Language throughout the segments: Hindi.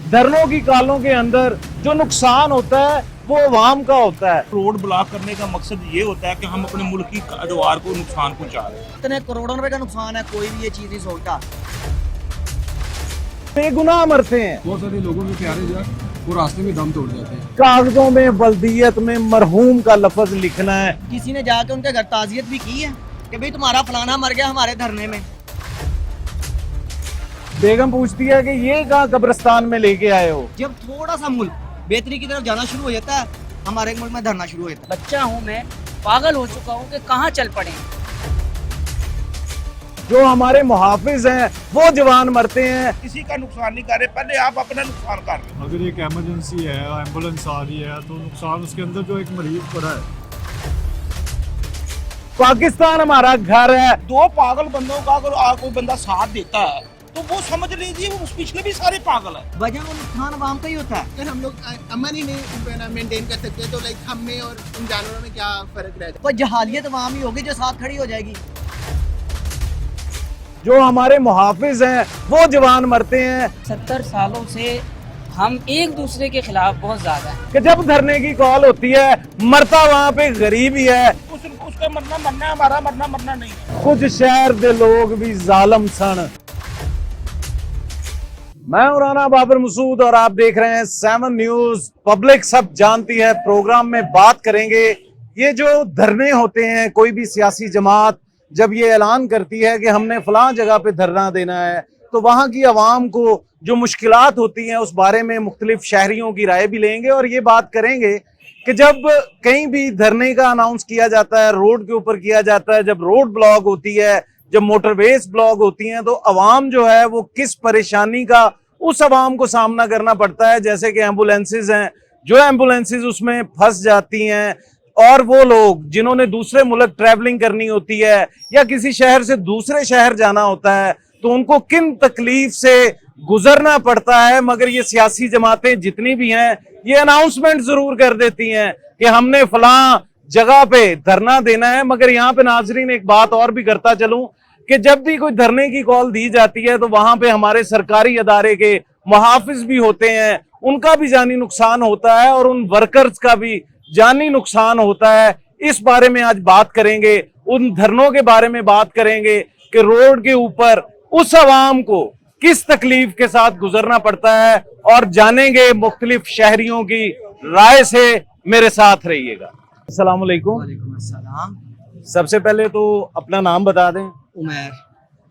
धरनों की कालों के अंदर जो नुकसान होता है वो अवाम का होता है। रोड ब्लॉक करने का मकसद ये होता है कि हम अपने मुल्क की अदवार को नुकसान पहुंचा रहे हैं। इतने करोड़ों रुपए का नुकसान है, कोई भी ये चीज नहीं सोचता। बेगुनाह मरते हैं, बहुत सारे लोगों के प्यारे जो है वो रास्ते में दम तोड़ जाते हैं। कागजों में बल्दियत में मरहूम का लफ्ज लिखना है। किसी ने जाके उनके घर ताजियत भी की है कि भाई तुम्हारा फलाना मर गया हमारे धरने में। बेगम पूछती है कि ये कहाँ कब्रिस्तान में लेके आए हो। जब थोड़ा सा मुल्क बेहतरी की तरफ जाना शुरू हो जाता है, हमारे मुल्क में धरना शुरू हो जाता है। बच्चा हूँ मैं, पागल हो चुका हूँ कि कहाँ चल पड़े। जो हमारे मुहाफिज हैं वो जवान मरते हैं। किसी का नुकसान नहीं कर रहे, पहले आप अपना नुकसान कर रहे हैं। अगर एक इमरजेंसी है, एम्बुलेंस आ रही है, तो नुकसान उसके अंदर जो एक मरीज पड़ा है। पाकिस्तान हमारा घर है। दो पागल बंदों का अगर कोई बंदा साथ देता है तो वो समझ लीजिए वो उस पिछले भी सारे पागल है। वजह वो नुकसान अवाम का ही होता है। अगर हम लोग अमन ही नहीं मेंटेन कर सकते तो लाइक हम में और उन जानवरों में क्या फर्क रहता है। कोई जहालियत अवाम ही होगी जो साथ खड़ी हो जाएगी। जो हमारे मुहाफिज हैं वो जवान मरते हैं। 70 सालों से हम एक दूसरे के खिलाफ बहुत ज्यादा हैं। कि जब धरने की कॉल होती है मरता वहाँ पे गरीब ही है। उसका मरना है, हमारा मरना नहीं है। कुछ शहर दे लोग भी जालम सन। मैं हूं राना बाबर मसूद और आप देख रहे हैं 7 न्यूज। पब्लिक सब जानती है। प्रोग्राम में बात करेंगे ये जो धरने होते हैं, कोई भी सियासी जमात जब ये ऐलान करती है कि हमने फलां जगह पे धरना देना है तो वहां की आवाम को जो मुश्किलात होती हैं उस बारे में मुख्तलिफ शहरियों की राय भी लेंगे और ये बात करेंगे कि जब कहीं भी धरने का अनाउंस किया जाता है, रोड के ऊपर किया जाता है, जब रोड ब्लॉक होती है, जब मोटरवेज ब्लॉक होती हैं, तो अवाम जो है वो किस परेशानी का उस अवाम को सामना करना पड़ता है। जैसे कि एम्बुलेंसेज हैं, जो एम्बुलेंसेज उसमें फंस जाती हैं और वो लोग जिन्होंने दूसरे मुल्क ट्रैवलिंग करनी होती है या किसी शहर से दूसरे शहर जाना होता है तो उनको किन तकलीफ से गुजरना पड़ता है। मगर ये सियासी जमातें जितनी भी हैं ये अनाउंसमेंट जरूर कर देती हैं कि हमने फलां जगह पे धरना देना है। मगर यहाँ पे नाजरीन एक बात और भी करता चलूं कि जब भी कोई धरने की कॉल दी जाती है तो वहां पे हमारे सरकारी अदारे के मुहाफिज भी होते हैं, उनका भी जानी नुकसान होता है और उन वर्कर्स का भी जानी नुकसान होता है। इस बारे में आज बात करेंगे, उन धरनों के बारे में बात करेंगे कि रोड के ऊपर उस अवाम को किस तकलीफ के साथ गुजरना पड़ता है और जानेंगे मुख्तलिफ शहरियों की राय से। मेरे साथ रहिएगा। अस्सलाम वालेकुम। वालेकुम अस्सलाम। सबसे पहले तो अपना नाम बता दें। उमर।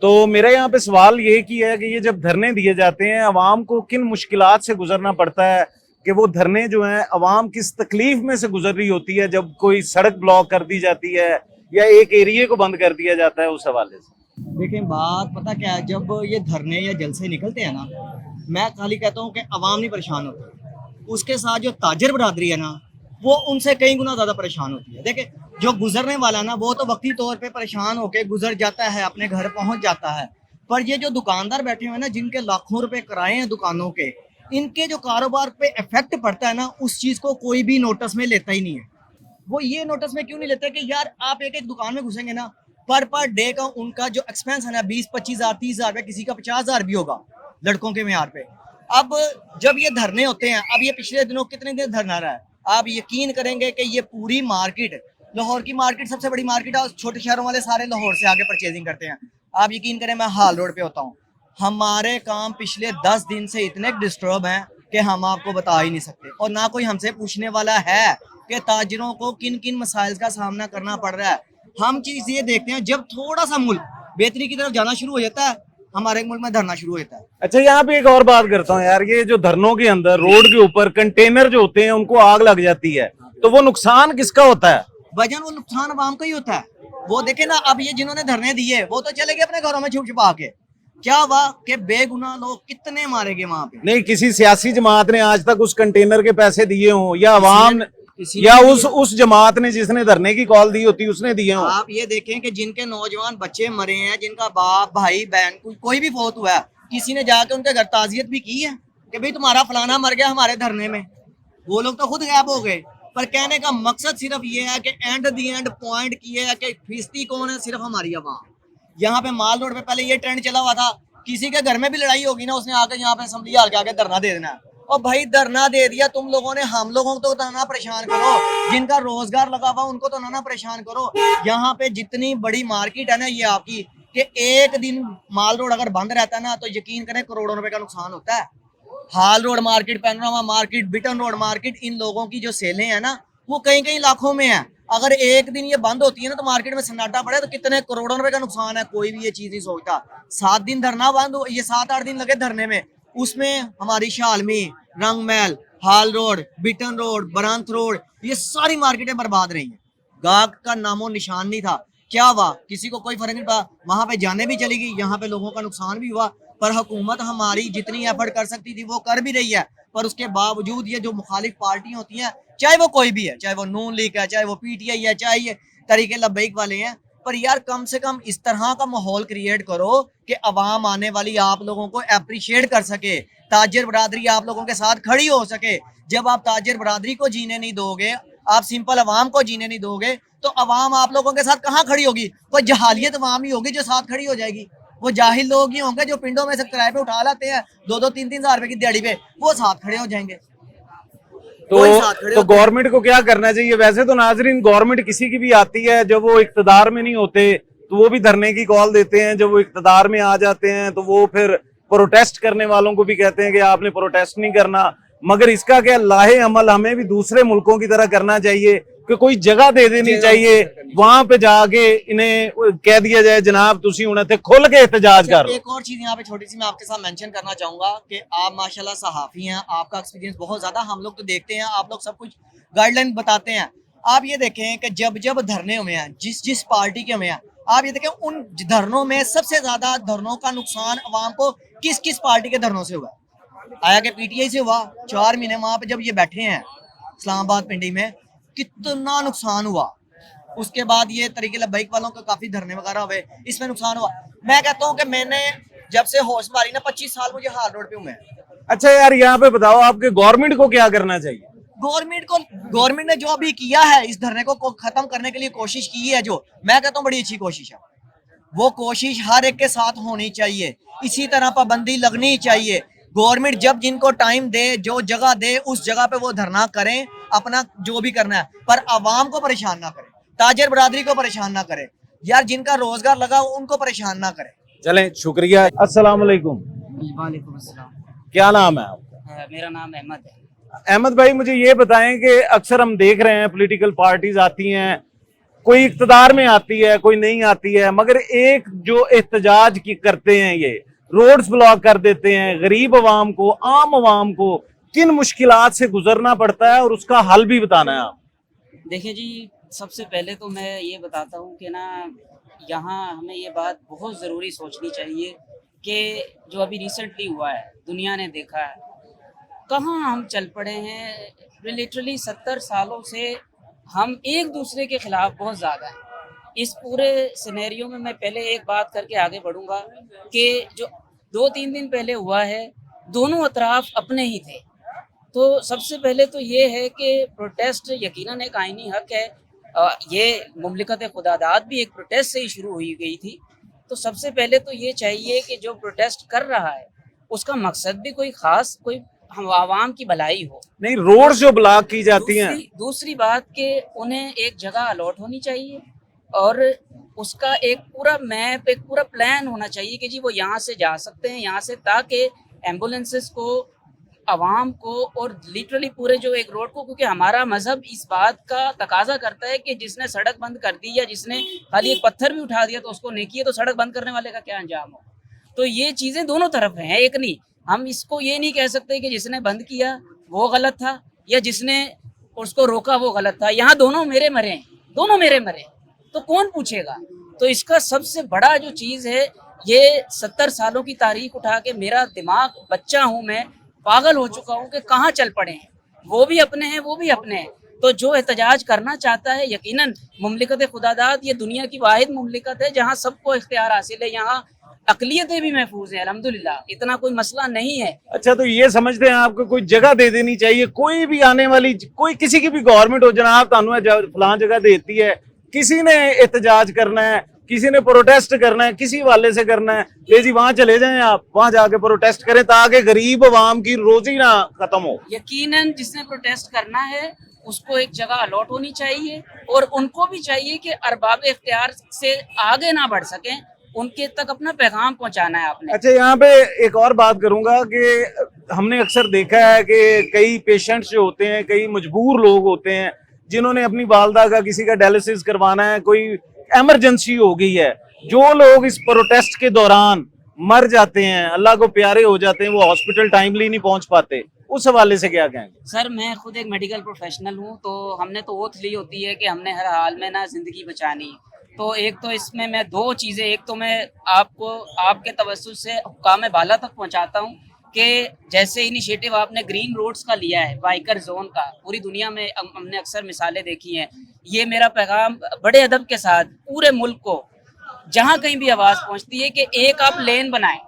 तो मेरा यहाँ पे सवाल ये किया है कि ये जब धरने दिए जाते हैं अवाम को किन मुश्किलात से गुजरना पड़ता है, कि वो धरने जो हैं अवाम किस तकलीफ में से गुजर रही होती है जब कोई सड़क ब्लॉक कर दी जाती है या एक एरिया को बंद कर दिया जाता है, उस हवाले से। देखें बात पता क्या है, जब ये धरने या जलसे निकलते हैं ना, मैं खाली कहता हूँ कि अवाम नहीं परेशान होती, उसके साथ जो ताजर बरादरी है ना वो उनसे कई गुना ज्यादा परेशान होती है। देखें जो गुजरने वाला ना वो तो वक्ती तौर पे परेशान होकर गुजर जाता है, अपने घर पहुंच जाता है, पर ये जो दुकानदार बैठे हुए हैं ना, जिनके लाखों रुपए किराए हैं दुकानों के, इनके जो कारोबार पे इफेक्ट पड़ता है ना, उस चीज को कोई भी नोटिस में लेता ही नहीं है। वो ये नोटिस में क्यों नहीं लेते कि यार आप एक एक दुकान में घुसेंगे ना, पर डे का उनका जो एक्सपेंस है ना 20-25,000 30,000 किसी का 50,000 भी होगा लड़कों के म्यार पे। अब जब ये धरने होते हैं, अब ये पिछले दिनों कितने दिन धरना रहा है, आप यकीन करेंगे कि ये पूरी मार्केट, लाहौर की मार्केट सबसे बड़ी मार्केट है, छोटे शहरों वाले सारे लाहौर से आगे परचेजिंग करते हैं। आप यकीन करें मैं हाल रोड पे होता हूँ, हमारे काम पिछले 10 दिन से इतने डिस्टर्ब हैं कि हम आपको बता ही नहीं सकते, और ना कोई हमसे पूछने वाला है कि ताजिरों को किन किन मसाइल का सामना करना पड़ रहा है। हम चीज ये देखते हैं जब थोड़ा सा मुल्क बेहतरी की तरफ जाना शुरू हो जाता है, हमारे मुल्क में धरना शुरू हो जाता है। अच्छा, यहाँ पे एक और बात करता हूँ यार, ये जो धरनों के अंदर रोड के ऊपर कंटेनर जो होते हैं उनको आग लग जाती है तो वो नुकसान किसका होता है? वजन वो नुकसान अवाम का ही होता है। वो देखे ना, अब ये जिन्होंने धरने दिए वो तो चले गए अपने घरों में छुप छुपा के, क्या हुआ कि बेगुनाह लोग कितने मारे गए वहां पे। नहीं, किसी सियासी जमात ने आज तक उस कंटेनर के पैसे दिए हों या अवाम या उस जमात ने जिसने धरने की कॉल दी होती उसने दिए हों? आप ये देखें कि जिनके नौजवान बच्चे मरे हैं, जिनका बाप भाई बहन कोई भी फौत हुआ है, किसी ने जाके उनके घर ताजियत भी की है कि भाई तुम्हारा फलाना मर गया हमारे धरने में। वो लोग तो खुद गायब हो गए, पर कहने का मकसद सिर्फ ये है कि एंड दी एंड पॉइंट किए है कि फिस्ती कौन है, सिर्फ हमारी आवाम। यहाँ पे माल रोड पे पहले ये ट्रेंड चला हुआ था किसी के घर में भी लड़ाई होगी ना, उसने आके यहाँ पे असेंबली हाल के आके धरना दे देना है। और भाई धरना दे दिया तुम लोगों ने, हम लोगों को तो ना परेशान करो, जिनका रोजगार लगा हुआ उनको तो ना परेशान करो। यहाँ पे जितनी बड़ी मार्केट है ना ये आपकी, कि एक दिन माल रोड अगर बंद रहता है ना तो यकीन करें करोड़ों रुपए का नुकसान होता है। हाल रोड मार्केट, पैनोरामा मार्केट, बिटन रोड मार्केट, इन लोगों की जो सेलें हैं ना वो कई कई लाखों में है। अगर एक दिन ये बंद होती है ना तो मार्केट में सन्नाटा पड़े तो कितने करोड़ों रुपए का नुकसान है, कोई भी ये चीज नहीं सोचता। 7 दिन धरना बंद हो, ये 7-8 दिन लगे धरने में, उसमें हमारी शालमी, रंगमहल, हाल रोड, बिटन रोड, बरंत रोड, ये सारी मार्केटें बर्बाद रही हैं। गाहक का नामो निशान नहीं था। क्या हुआ, किसी को कोई फर्क नहीं पड़ा, वहां पे जाने भी चली गई, यहाँ पे लोगों का नुकसान भी हुआ। पर हुकूमत हमारी जितनी एफर्ट कर सकती थी वो कर भी रही है, पर उसके बावजूद ये जो मुखालिफ पार्टियां होती हैं, चाहे वो कोई भी है, चाहे वो नून लीग है, चाहे वो पीटीआई है, चाहे ये तरीके लब्बैक वाले हैं, पर यार कम से कम इस तरह का माहौल क्रिएट करो कि अवाम आने वाली आप लोगों को अप्रिशिएट कर सके, ताजिर बरादरी आप लोगों के साथ खड़ी हो सके। जब आप ताजिर बरादरी को जीने नहीं दोगे, आप सिंपल अवाम को जीने नहीं दोगे, तो अवाम आप लोगों के साथ कहाँ खड़ी होगी? कोई जहालियत अवाम ही होगी जो साथ खड़ी हो जाएगी। वो जाहिल लोग ही होंगे जो पिंडों में से किराए पे उठा लाते हैं 2-2, 3-3 हजार रुपए की दिहाड़ी पे, वो साथ खड़े हो जाएंगे। तो गवर्नमेंट को क्या करना चाहिए? वैसे तो नाजरीन गवर्नमेंट किसी की भी आती है, जब वो इक्तदार में नहीं होते तो वो भी धरने की कॉल देते हैं, जब वो इक्तदार में आ जाते हैं तो वो फिर प्रोटेस्ट करने वालों को भी कहते हैं कि आपने प्रोटेस्ट नहीं करना। मगर इसका क्या लाहे अमल हमें भी दूसरे मुल्कों की तरह करना चाहिए कि कोई जगह दे देनी चाहिए, वहां पे जाके इन्हें कह दिया जाए जनाब तुसी हुण इत्थे खुल के एहतजाज कर। एक और चीज यहाँ पे छोटी सी मैं आपके साथ मेंशन करना चाहूंगा कि आप माशाल्लाह सहाफी हैं, आपका एक्सपीरियंस बहुत ज्यादा, हम लोग तो देखते हैं, आप लोग सब कुछ गाइडलाइन बताते हैं। आप ये देखें कि जब जब धरने हुए हैं, जिस पार्टी के हुए हैं, आप ये देखें उन धरनों में सबसे ज्यादा धरनों का नुकसान अवाम को किस किस पार्टी के धरनों से हुआ? आया कि पीटीआई से हुआ। 4 महीने वहां पे जब ये बैठे हैं इस्लामाबाद पिंडी में, कितना नुकसान हुआ। उसके बाद ये तरीके लब्बैक वालों के काफी धरने वगैरह हुए, इसमें नुकसान हुआ। मैं कहता हूँ कि मैंने जब से होश मारी ना 25 साल मुझे हाल रोड पे हूँ मैं। अच्छा यार यहाँ पे बताओ आपके गवर्नमेंट को क्या करना चाहिए? गवर्नमेंट ने जो अभी किया है इस धरने को खत्म करने के लिए कोशिश की है, जो मैं कहता हूँ बड़ी अच्छी कोशिश है। वो कोशिश हर एक के साथ होनी चाहिए, इसी तरह पाबंदी लगनी चाहिए। गवर्नमेंट जब जिनको टाइम दे, जो जगह दे, उस जगह पे वो धरना करें, अपना जो भी करना है, पर आवाम को परेशान ना करें, ताजर बरादरी को परेशान ना करें, यार जिनका रोजगार लगा उनको परेशान ना करें। चलें, शुक्रिया। अस्सलाम वालेकुम। वालेकुम अस्सलाम। क्या नाम है आपका? मेरा नाम अहमद है। अहमद भाई मुझे ये बताएं कि अक्सर हम देख रहे हैं पॉलिटिकल पार्टीज आती हैं, कोई इक्तदार में आती है, कोई नहीं आती है, मगर एक जो एहतजाज की करते हैं, ये रोड्स ब्लॉक कर देते हैं, गरीब आवाम को, आम आवाम को किन मुश्किलात से गुजरना पड़ता है और उसका हल भी बताना है आप। देखिए जी, सबसे पहले तो मैं ये बताता हूँ कि ना यहाँ हमें ये बात बहुत ज़रूरी सोचनी चाहिए कि जो अभी रिसेंटली हुआ है, दुनिया ने देखा है कहाँ हम चल पड़े हैं। लिटरली 70 सालों से हम एक दूसरे के खिलाफ बहुत ज़्यादा हैं। इस पूरे सिनेरियो में मैं पहले एक बात करके आगे बढ़ूंगा कि जो 2-3 दिन पहले हुआ है, दोनों अतराफ अपने ही थे। तो सबसे पहले तो ये है कि प्रोटेस्ट यकीनन एक आईनी हक है। ये मुमलिकत खुदादाद भी एक प्रोटेस्ट से ही शुरू हुई गई थी। तो सबसे पहले तो ये चाहिए कि जो प्रोटेस्ट कर रहा है उसका मकसद भी कोई ख़ास, कोई आवाम की भलाई हो। नहीं, रोड जो ब्लॉक की जाती हैं। दूसरी बात कि उन्हें एक जगह अलॉट होनी चाहिए और उसका एक पूरा मैप, एक पूरा प्लान होना चाहिए कि जी वो यहाँ से जा सकते हैं, यहाँ से, ताकि एम्बुलेंसेस को, आवाम को और लिटरली पूरे जो एक रोड को, क्योंकि हमारा मजहब इस बात का तकाजा करता है कि जिसने सड़क बंद कर दी या जिसने खाली एक पत्थर भी उठा दिया तो उसको नेकी है, तो सड़क बंद करने वाले का क्या अंजाम हो। तो ये चीज़ें दोनों तरफ हैं, एक नहीं। हम इसको ये नहीं कह सकते कि जिसने बंद किया वो गलत था या जिसने उसको रोका वो गलत था। यहाँ दोनों मेरे मरे हैं, दोनों मेरे मरे, तो कौन पूछेगा। तो इसका सबसे बड़ा जो चीज़ है, ये 70 सालों की तारीख उठा के मेरा दिमाग, बच्चा हूँ मैं, पागल हो चुका हूँ कि कहाँ चल पड़े हैं। वो भी अपने हैं, वो भी अपने हैं। तो जो एहतजाज करना चाहता है, यकीनन मुमलिकत खुदादाद ये दुनिया की वाहिद मुमलिकत है जहाँ सबको इख्तियार हासिल है, यहाँ अकलियतें भी महफूज हैं, अल्हम्दुलिल्लाह, इतना कोई मसला नहीं है। अच्छा, तो ये समझते हैं आपको कोई जगह दे देनी चाहिए, कोई भी आने वाली, कोई किसी की भी गवर्नमेंट हो, जनाब तानू फलां जगह देती है, किसी ने एहतजाज करना है, किसी ने प्रोटेस्ट करना है, किसी वाले से करना है, ले जी वहां चले जाएं, आप वहां जाके प्रोटेस्ट करें ताकि गरीब अवाम की रोजी ना खत्म हो। यकीनन जिसने प्रोटेस्ट करना है उसको एक जगह अलॉट होनी चाहिए, और उनको भी चाहिए कि अरबाब इख्तियार से आगे ना बढ़ सकें, उनके तक अपना पैगाम पहुंचाना है आपने। अच्छा, यहाँ पे एक और बात करूंगा कि हमने अक्सर देखा है कि कई पेशेंट्स जो होते हैं, कई मजबूर लोग होते हैं जिन्होंने अपनी वालदा का किसी का डायलिसिस करवाना है, कोई इमरजेंसी हो गई है, जो लोग इस प्रोटेस्ट के दौरान मर जाते हैं, अल्लाह को प्यारे हो जाते हैं, वो हॉस्पिटल टाइमली नहीं पहुंच पाते, उस हवाले से क्या कहेंगे? सर मैं खुद एक मेडिकल प्रोफेशनल हूँ, तो हमने तो ओथ ली होती है कि हमने हर हाल में ना जिंदगी बचानी है। तो एक तो इसमें मैं दो चीज़ें, एक तो मैं आपको आपके तवज्जुह से हुक्काम बाला तक पहुँचाता हूँ कि जैसे इनिशिएटिव आपने ग्रीन रोड्स का लिया है, बाइकर जोन का, पूरी दुनिया में हमने अक्सर मिसालें देखी हैं। ये मेरा पैगाम बड़े अदब के साथ पूरे मुल्क को, जहाँ कहीं भी आवाज़ पहुँचती है कि एक आप लेन बनाएं।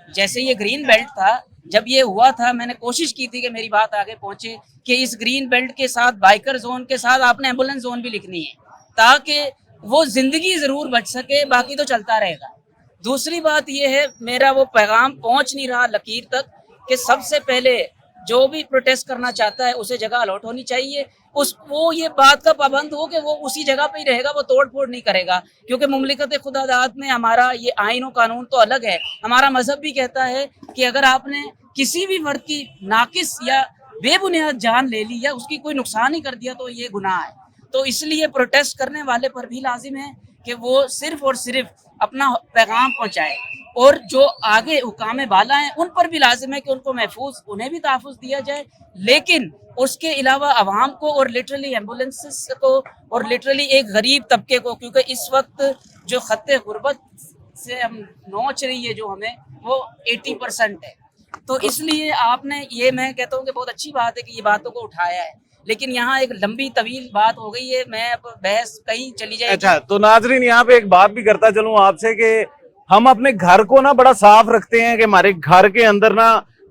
जैसे ये ग्रीन बेल्ट था, जब ये हुआ था मैंने कोशिश की थी कि मेरी बात आगे पहुँचे कि इस ग्रीन बेल्ट के साथ बाइकर जोन के साथ आपने एम्बुलेंस जोन भी लिखनी है, ताकि वो जिंदगी जरूर बच सके, बाकी तो चलता रहेगा। दूसरी बात ये है, मेरा वो पैगाम पहुंच नहीं रहा लकीर तक कि सबसे पहले जो भी प्रोटेस्ट करना चाहता है उसे जगह अलॉट होनी चाहिए, वो ये बात का पाबंद हो कि वो उसी जगह पे ही रहेगा, वो तोड़ फोड़ नहीं करेगा। क्योंकि मुमलिकत खुदादात में हमारा ये आइन और कानून तो अलग है, हमारा मजहब भी कहता है कि अगर आपने किसी भी वर्ग की नाकिस या बेबुनियाद जान ले ली या उसकी कोई नुकसान ही कर दिया तो ये गुनाह है। तो इसलिए प्रोटेस्ट करने वाले पर भी लाजिम है कि वो सिर्फ और सिर्फ अपना पैगाम पहुंचाए, और जो आगे हुकाम बाला हैं उन पर भी लाजिम है कि उनको महफूज, उन्हें भी तहफ़्फ़ुज़ दिया जाए, लेकिन उसके अलावा आवाम को और लिटरली एम्बुलेंसेस को और लिटरली एक गरीब तबके को, क्योंकि इस वक्त जो खत्ते गुर्बत से हम नोच रही है जो हमें, वो 80% है। तो इसलिए आपने ये, मैं कहता हूँ कि बहुत अच्छी बात है कि ये बातों को उठाया है, लेकिन यहाँ एक लंबी तवील बात हो गई है, मैं अब बहस कहीं चली जाएगी। अच्छा, तो नाजरीन यहाँ पे एक बात भी करता चलूं आपसे कि हम अपने घर को ना बड़ा साफ रखते हैं कि हमारे घर के अंदर ना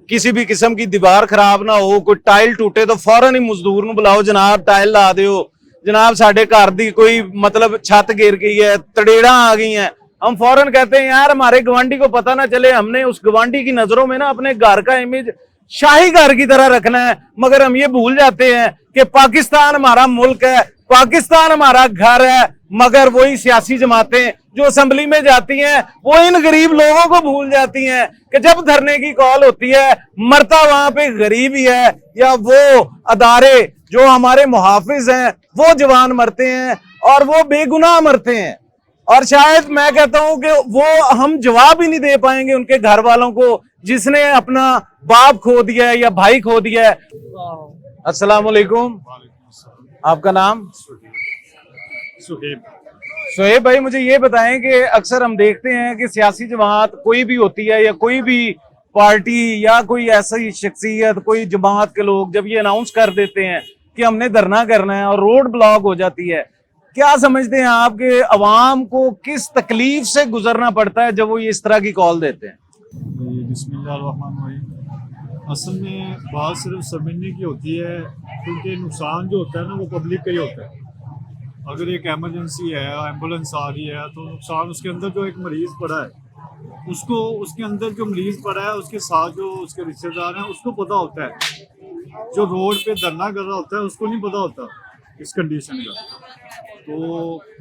किसी भी किस्म की दीवार खराब ना हो, कोई टाइल टूटे तो फौरन ही मजदूर ਨੂੰ बुलाओ, जनाब टाइल ला दियो, जनाब साढ़े घर दी कोई मतलब छत गिर गई है, तड़ेड़ा आ गई हैं, हम फौरन कहते हैं यार हमारे गवांडी को पता ना चले, हमने उस गवांडी की नजरों में ना अपने घर का इमेज शाही घर की तरह रखना है। मगर हम ये भूल जाते हैं कि पाकिस्तान हमारा मुल्क है, पाकिस्तान हमारा घर है, मगर वही सियासी जमातें जो असेंबली में जाती हैं वो इन गरीब लोगों को भूल जाती हैं कि जब धरने की कॉल होती है मरता वहां पे गरीब ही है, या वो अदारे जो हमारे मुहाफिज हैं वो जवान मरते हैं और वो बेगुनाह मरते हैं। और शायद मैं कहता हूं कि वो हम जवाब ही नहीं दे पाएंगे उनके घर वालों को जिसने अपना बाप खो दिया है या भाई खो दिया है। अस्सलाम वालेकुम, आपका नाम? सुहेब भाई, मुझे ये बताएं कि अक्सर हम देखते हैं कि सियासी जमात कोई भी होती है या कोई भी पार्टी या कोई ऐसी शख्सियत, कोई जमात के लोग जब ये अनाउंस कर देते हैं कि हमने धरना करना है और रोड ब्लॉक हो जाती है, क्या समझते हैं आप कि अवाम को किस तकलीफ से गुजरना पड़ता है जब वो ये इस तरह की कॉल देते हैं? बिस्मिल्लाहिर्रहमानिर्रहीम। असल में बात सिर्फ समझने की होती है, क्योंकि नुकसान जो होता है ना वो पब्लिक का ही होता है। अगर एक एमरजेंसी है, एम्बुलेंस आ रही है, तो नुकसान उसके अंदर जो एक मरीज़ पड़ा है उसको, उसके अंदर जो मरीज़ पड़ा है उसके साथ जो उसके रिश्तेदार हैं उसको पता होता है, जो रोड पे धरना कर रहा होता है उसको नहीं पता होता इस कंडीशन का। तो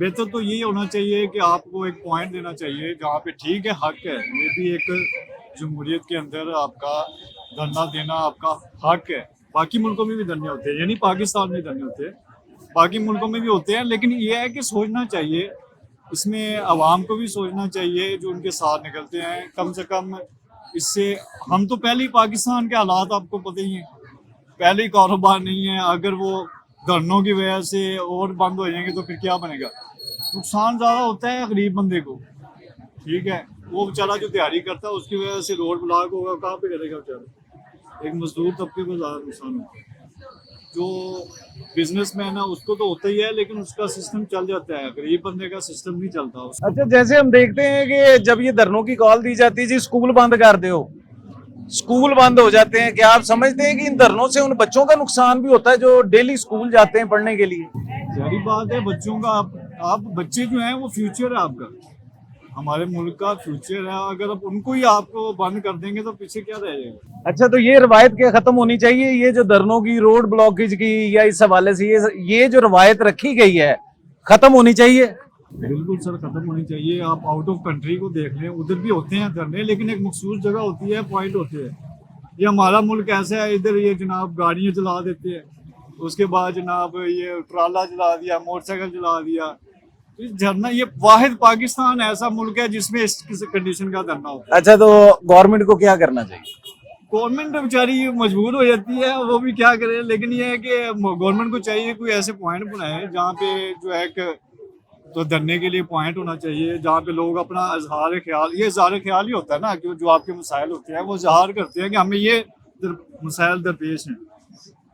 बेहतर तो यही होना चाहिए कि आपको एक पॉइंट देना चाहिए जहाँ पे ठीक है, हक है, ये भी एक जमहूरियत के अंदर आपका धरना देना आपका हक है। बाकी मुल्कों में भी धरने होते हैं, यानी पाकिस्तान में धरने होते हैं, बाकी मुल्कों में भी होते हैं, लेकिन ये है कि सोचना चाहिए, इसमें आवाम को भी सोचना चाहिए जो उनके साथ निकलते हैं। कम से कम इससे हम तो पहले ही पाकिस्तान के हालात आपको पता ही हैं, पहले ही कारोबार नहीं है, अगर वो धरनों की वजह से और बंद हो जाएंगे तो फिर क्या बनेगा। नुकसान ज़्यादा होता है गरीब बंदे को, ठीक है, वो बेचारा जो तैयारी करता है उसकी वजह से रोड ब्लॉक होगा, कहाँ पे करेगा बेचारा। एक मजदूर तबके को ज़्यादा नुकसान होता है, जो बिजनेसमैन है उसको तो होता ही है, लेकिन उसका सिस्टम चल जाता है, गरीब बंदे का सिस्टम नहीं चलता उसको। अच्छा, जैसे हम देखते हैं कि जब ये धरनों की कॉल दी जाती है जी स्कूल बंद कर दो, स्कूल बंद हो जाते हैं, क्या आप समझते हैं कि इन धरनों से उन बच्चों का नुकसान भी होता है जो डेली स्कूल जाते हैं पढ़ने के लिए? जारी बात है, बच्चों का आप बच्चे जो हैं वो फ्यूचर है आपका, हमारे मुल्क का फ्यूचर है, अगर आप उनको ही आपको बंद कर देंगे तो पीछे क्या रह जाएगा। अच्छा, तो ये रवायत क्या खत्म होनी चाहिए? ये जो धरनों की, रोड ब्लॉकेज की, या इस हवाले से ये जो रवायत रखी गई है खत्म होनी चाहिए? बिल्कुल सर, खत्म होनी चाहिए। आप आउट ऑफ कंट्री को देख लें, उधर भी होते हैं धरने, लेकिन एक मखसूस जगह होती है, पॉइंट होते हैं। ये हमारा मुल्क ऐसा है, इधर ये जनाब गाड़ियाँ चला देते हैं, उसके बाद जनाब ये ट्राला चला दिया, मोटरसाइकिल चला दिया। धरना, ये वाहिद पाकिस्तान ऐसा मुल्क है जिसमें इस कंडीशन का धरना होता है। अच्छा, तो गवर्नमेंट को क्या करना चाहिए? गवर्नमेंट बेचारी मजबूर हो जाती है, वो भी क्या करे, लेकिन ये है कि गवर्नमेंट को चाहिए कोई ऐसे पॉइंट बनाए जहाँ पे जो है तो धरने के लिए पॉइंट होना चाहिए, जहाँ पे लोग अपना इजहार ख्याल, ये इजहार ख्याल ही होता है ना, कि जो आपके मसाइल होते हैं वो इजहार करते हैं कि हमें ये मसाइल दरपेश हैं।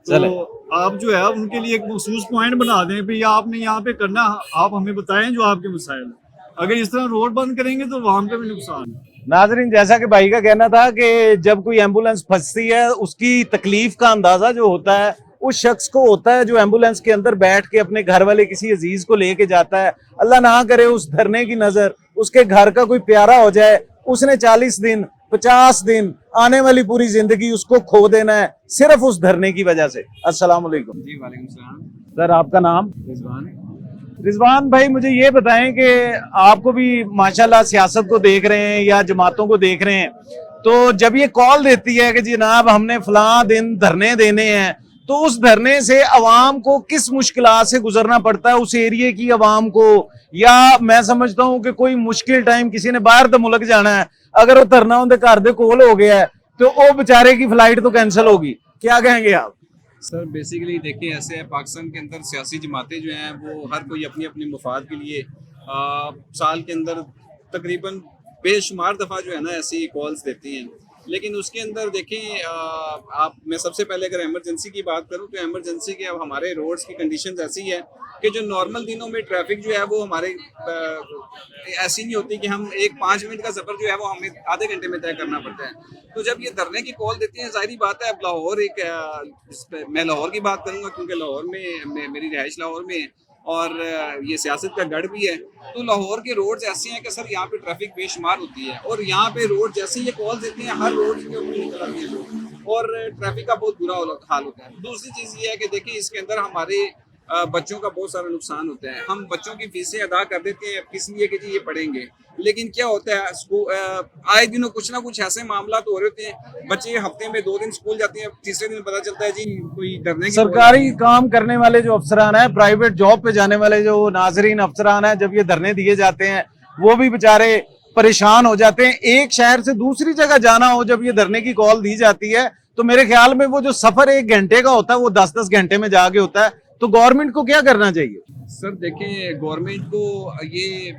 तो आप जो है उनके लिए एक मखसूस पॉइंट बना दें, भाई आपने यहाँ पे करना, आप हमें बताएं जो आपके मसाइल हैं। अगर इस तरह रोड बंद करेंगे तो वहाँ पे भी नुकसान है। नाजरीन, जैसा कि भाई का कहना था कि जब कोई एम्बुलेंस फंसती है उसकी तकलीफ का अंदाजा जो होता है उस शख्स को होता है जो एम्बुलेंस के अंदर बैठ के अपने घर वाले किसी अजीज को लेके जाता है। अल्लाह ना करे उस धरने की नजर उसके घर का कोई प्यारा हो जाए, उसने 40 दिन 50 दिन आने वाली पूरी जिंदगी उसको खो देना है सिर्फ उस धरने की वजह से। अस्सलाम वालेकुम। जी वालेकुम सलाम। सर, आपका नाम? रिजवान। रिजवान भाई, मुझे ये बताएं कि आपको भी माशाल्लाह सियासत को देख रहे हैं या जमातों को देख रहे हैं, तो जब ये कॉल देती है कि जनाब हमने फलां दिन धरने देने हैं, तो उस धरने से अवाम को किस मुश्किलात से गुजरना पड़ता है, उस एरिए की अवाम को? या मैं समझता हूँ कि कोई मुश्किल टाइम किसी ने बाहर तो मुल्क जाना है, अगर वो धरना उनके घर दे कोल हो गया है तो वो बेचारे की फ्लाइट तो कैंसिल होगी, क्या कहेंगे आप? सर बेसिकली देखिए, ऐसे है पाकिस्तान के अंदर सियासी जमातें जो हैं वो हर कोई अपनी अपनी मुफाद के लिए साल के अंदर तकरीबन बेशुमार दफ़ा जो है ना ऐसी कॉल्स देती हैं। लेकिन उसके अंदर देखें आप, मैं सबसे पहले अगर इमरजेंसी की बात करूं तो इमरजेंसी के अब हमारे रोड्स की कंडीशंस ऐसी है कि जो नॉर्मल दिनों में ट्रैफिक जो है वो हमारे ऐसी नहीं होती कि हम एक 5 मिनट का सफ़र जो है वो हमें आधे घंटे में तय करना पड़ता है। तो जब ये धरने की कॉल देती हैं, जाहिर बात है, अब लाहौर मैं लाहौर की बात करूँगा क्योंकि लाहौर में मेरी रिहाइश लाहौर में है और ये सियासत का गढ़ भी है। तो लाहौर के रोड्स ऐसे हैं कि सर यहाँ पे ट्रैफिक बेशुमार होती है और यहाँ पे रोड जैसे ये कॉल देते हैं हर रोड के ऊपर निकल आती है और ट्रैफिक का बहुत बुरा हाल होता है। दूसरी चीज़ ये है कि देखिए इसके अंदर हमारे बच्चों का बहुत सारा नुकसान होता है। हम बच्चों की फीसें अदा कर देते हैं किस लिए कि जी ये पढ़ेंगे, लेकिन क्या होता है आए दिनों कुछ ना कुछ ऐसे मामला तो हो रहे होते हैं, बच्चे हफ्ते में 2 दिन स्कूल जाते हैं, तीसरे दिन पता चलता है जी कोई डरने की। सरकारी काम करने वाले जो अफसरान है, प्राइवेट जॉब पे जाने वाले जो नाजरीन अफसरान है, जब ये धरने दिए जाते हैं वो भी बेचारे परेशान हो जाते हैं। एक शहर से दूसरी जगह जाना हो, जब ये धरने की कॉल दी जाती है तो मेरे ख्याल में वो जो सफर 1 घंटे का होता है वो 10-10 घंटे में जाके होता है। तो गवर्नमेंट को क्या करना चाहिए? सर देखिए, गवर्नमेंट को ये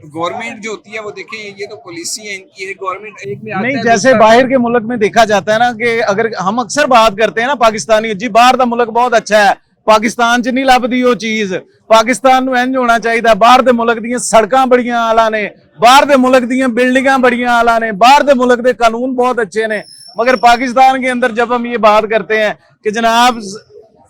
गवर्नमेंट जो होती है वो देखें, ये तो पॉलिसी है इनकी, गवर्नमेंट एक में आता नहीं, है, जैसे बाहर के मुल्क में देखा जाता है ना कि अगर हम अक्सर बात करते हैं ना पाकिस्तानी जी बाहर का मुल्क बहुत अच्छा है, पाकिस्तान च नहीं लभदी वो चीज, पाकिस्तान में इंज होना चाहिए, बाहर के मुल्क दी सड़कां बड़ियां आला ने, बाहर के मुल्क दी बिल्डिंगां बड़ियां आला ने, बाहर के मुल्क के कानून बहुत अच्छे ने, मगर पाकिस्तान के अंदर जब हम ये बात करते हैं कि जनाब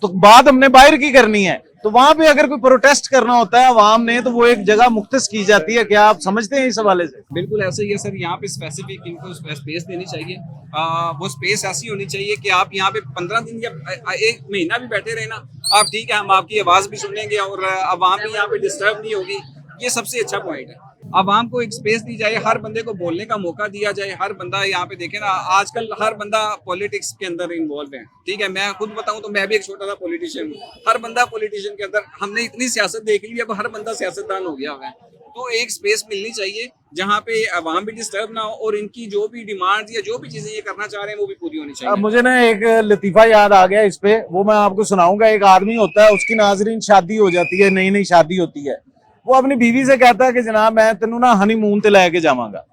तो बात हमने बाहर की करनी है, तो वहां पे अगर कोई प्रोटेस्ट करना होता है अवाम ने तो वो एक जगह मुख्तस की जाती है। क्या आप समझते हैं इस हवाले से? बिल्कुल ऐसे ही है सर, यहाँ पे स्पेसिफिक इनको स्पेस देनी चाहिए। वो स्पेस ऐसी होनी चाहिए कि आप यहाँ पे 15 दिन या 1 महीना भी बैठे रहे ना, आप ठीक है, हम आपकी आवाज़ भी सुनेंगे और आवाम भी यहाँ पे डिस्टर्ब नहीं होगी। ये सबसे अच्छा पॉइंट है। आवाम को एक स्पेस दी जाए, हर बंदे को बोलने का मौका दिया जाए। हर बंदा यहाँ पे देखे ना, आजकल हर बंदा पॉलिटिक्स के अंदर इन्वॉल्व है, ठीक है। मैं खुद बताऊं तो मैं भी एक छोटा सा पॉलिटिशियन हूँ। हर बंदा पॉलिटिशियन के अंदर, हमने इतनी सियासत देख ली, अब हर बंदा सियासतदान हो गया हुआ है। तो एक स्पेस मिलनी चाहिए जहाँ पे आवाम भी डिस्टर्ब ना हो और इनकी जो भी डिमांड या जो भी चीजें ये करना चाह रहे हैं वो भी पूरी होनी चाहिए। अब मुझे ना एक लतीफा याद आ गया इस पे, वो मैं आपको सुनाऊंगा। एक आदमी होता है, उसकी नाजरीन शादी हो जाती है, नई नई शादी होती है, वो अपनी बीवी से कहता है कि जनाब मैं तेनू ना हनीमून ते लेके जावांगा।